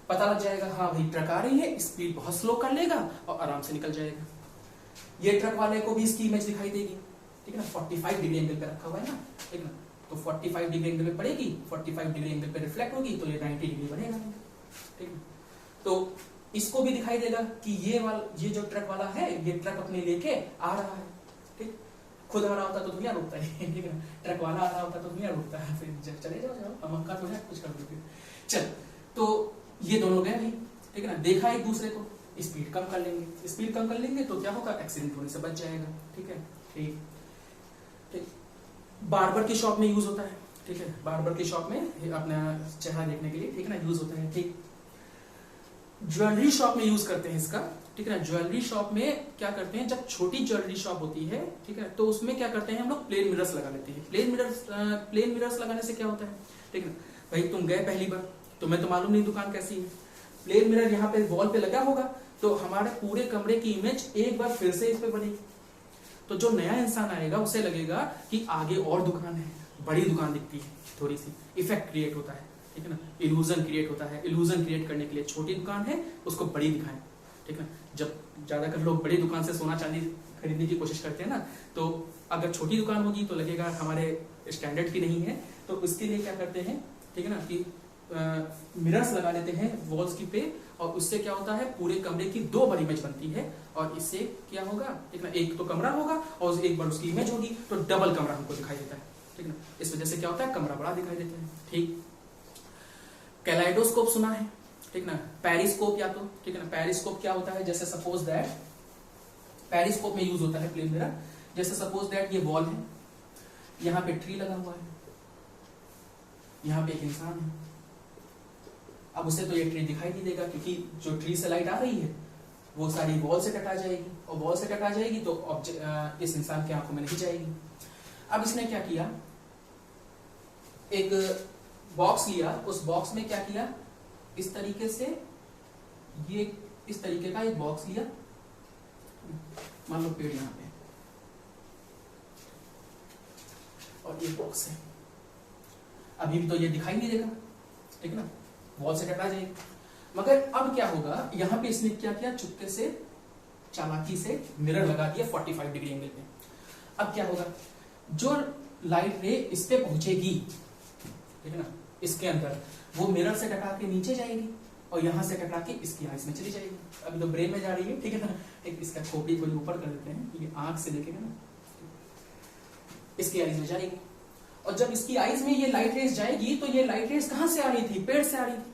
पता लग जाएगा हाँ भाई ट्रक आ रही है, स्पीड बहुत स्लो कर लेगा और आराम से निकल जाएगा। ये ट्रक वाले को भी इसकी इमेज दिखाई देगी, ठीक है ना। 45 डिग्री एंगल पे रखा हुआ है ना, ठीक है ना, तो 45 डिग्री एंगल पे पड़ेगी, 45 डिग्री एंगल पे रिफ्लेक्ट होगी तो ये 90 डिग्री बनेगा, ठीक है। तो इसको भी दिखाई देगा कि ये जो ट्रक वाला है ये ट्रक अपने लेके आ रहा है, ठीक। खुद आ रहा होता तो दुनिया रुकता है, ठीक है। ट्रक वाला आ रहा होता तो दुनिया रुकता है, फिर चले जाओ हम का तो है कुछ कर दो। चल, तो ये दोनों गए भाई, ठीक है ना। देखा एक दूसरे को, स्पीड कम कर लेंगे, स्पीड कम कर लेंगे तो क्या होगा, एक्सीडेंट होने से बच जाएगा, ठीक है। ठीक, बार्बर की शॉप में यूज होता है, ठीक है। बार्बर की शॉप में अपना चेहरा देखने के लिए, ठीक है ना, यूज होता है, ठीक। ज्वेलरी शॉप में यूज करते हैं इसका, ठीक है ना। ज्वेलरी शॉप में क्या करते हैं, जब छोटी ज्वेलरी शॉप होती है, ठीक है, तो उसमें क्या करते हैं हम लोग प्लेन मिरर्स लगा लेते हैं। प्लेन मिरर्स लगाने से क्या होता है, ठीक है भाई, तुम गए पहली बार, तुम्हें तो मालूम नहीं दुकान कैसी है, प्लेन मिरर यहाँ पे वॉल पे लगा होगा तो हमारे पूरे कमरे की इमेज एक बार फिर से इस पे बनेगी। तो जो नया इंसान आएगा उसे लगेगा कि आगे और दुकान है, बड़ी दुकान दिखती है, थोड़ी सी इफेक्ट क्रिएट होता है, ठीक है ना, इल्यूजन क्रिएट होता है। इल्यूजन क्रिएट करने के लिए छोटी दुकान है उसको बड़ी दिखाएं, ठीक है। जब ज्यादातर लोग बड़ी दुकान से सोना चांदी खरीदने की कोशिश करते हैं ना, तो अगर छोटी दुकान होगी तो लगेगा हमारे स्टैंडर्ड की नहीं है, तो उसके लिए क्या करते हैं, ठीक है ना, कि मिरर्स लगा लेते हैं वॉल्स की पे, और उससे क्या होता है पूरे कमरे की दो बार इमेज बनती है, और इससे क्या होगा, ठीक ना, एक तो कमरा होगा और एक बार उसकी इमेज होगी तो डबल कमरा हमको दिखाई देता है, ठीक ना। इस वजह से क्या होता है, कमरा बड़ा दिखाई देता है, ठीक। कैलाइडोस्कोप सुना है, ठीक ना, पेरिस्कोप या तो, ठीक है ना। पेरिस्कोप क्या होता है, जैसे सपोज दैट पेरिस्कोप में यूज होता है प्लेन मिरर, जैसे सपोज दैट ये वॉल है, यहाँ पे ट्री लगा हुआ है, यहाँ पे एक इंसान है। अब उसे तो ये ट्री दिखाई नहीं देगा क्योंकि जो ट्री से लाइट आ रही है वो सारी वॉल से टकरा जाएगी, और वॉल से टकरा जाएगी तो इस इंसान की आंखों में नहीं जाएगी। अब इसने क्या किया, एक बॉक्स लिया, उस बॉक्स में क्या किया, इस तरीके से ये इस तरीके का एक बॉक्स लिया, मान लो पेड़ यहां पे और ये बॉक्स है, अभी भी तो ये दिखाई नहीं देगा, ठीक है ना, वॉल से टकरा जाएगी। मगर अब क्या होगा, यहां पे इसने क्या किया, चुपके से चालाकी से मिरर लगा दिया 45 डिग्री एंगल पे। अब क्या होगा, जो लाइट रे इस पे पहुंचेगी, ठीक है ना, इसके अंदर, वो मिरर से टकरा के नीचे जाएगी और यहां से टकरा के इसकी आंख में चली जाएगी। अभी तो ब्रेन में जा रही है, ठीक है ना, एक इसका खोपड़ी को ऊपर कर देते हैं, ये आंख से देखेगा ना, इसकी आईज में जाएगी, और जब इसकी आईज में ये लाइट रेस जाएगी तो ये लाइट रेस कहां से आ रही थी, पेड़ से आ रही थी,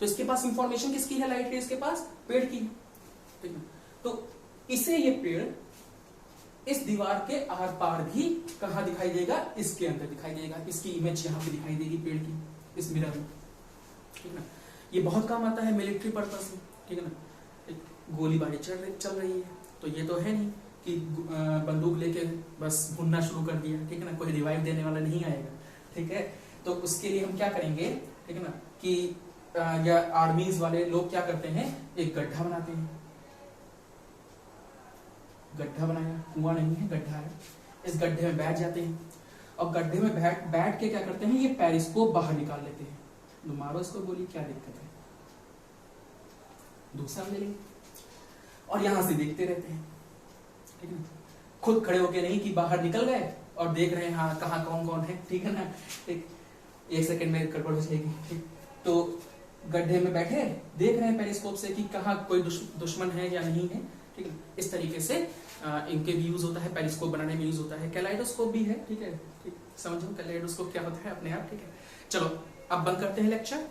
तो इसके पास इंफॉर्मेशन किसकी है, लाइट रेस के पास पेड़ की, ठीक है। तो इसे ये पेड़ इस दीवार के आर पार भी कहां दिखाई देगा, इसके अंदर दिखाई देगा, इसकी इमेज यहां पे दिखाई देगी पेड़ की इस मिरर में, ठीक है ना। ये बहुत काम आता है मिलिट्री पर्पस में, ठीक है ना। गोलीबारी चल रही है तो ये तो है नहीं कि बंदूक लेके बस भुनना शुरू कर दिया, ठीक है ना, कोई रिवाइव देने वाला नहीं आएगा, ठीक है। तो उसके लिए हम क्या करेंगे, ठीक है ना, कि या आर्मीज वाले लोग क्या करते हैं, एक गड्ढा बनाते हैं, गड्ढा बनाया, कुआं नहीं है गड्ढा है, इस गड्ढे में बैठ जाते हैं, और गड्ढे में बैठ के क्या करते हैं, ये पेरिस्कोप बाहर निकाल लेते हैं। तो मारो इसको गोली, क्या दिक्कत है, दूसरा ले लेंगे और यहां से देखते रहते हैं, ठीक है। खुद खड़े होके नहीं कि बाहर निकल गए और देख रहे हैं हाँ कहाँ कौन कौन है, ठीक है ना, एक सेकंड में गड़बड़ हो जाएगी, ठीक। तो गड्ढे में बैठे देख रहे हैं पेरिस्कोप से कि कहाँ कोई दुश्मन है या नहीं है, ठीक है। इस तरीके से इनके भी यूज होता है, पेरिस्कोप बनाने में यूज होता है। कैलाइडोस्कोप भी है, ठीक है, ठीक, समझो कैलाइडोस्कोप क्या होता है अपने आप, ठीक है। चलो अब बंद करते हैं लेक्चर,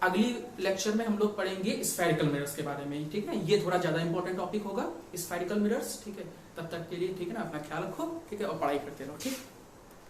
अगली लेक्चर में हम लोग पढ़ेंगे स्फेरिकल मिरर्स के बारे में, ठीक है। ये थोड़ा ज्यादा इंपॉर्टेंट टॉपिक होगा स्फेरिकल मिरर्स, ठीक है। तब तक के लिए, ठीक है ना, अपना ख्याल रखो, ठीक है, और पढ़ाई करते रहो, ठीक।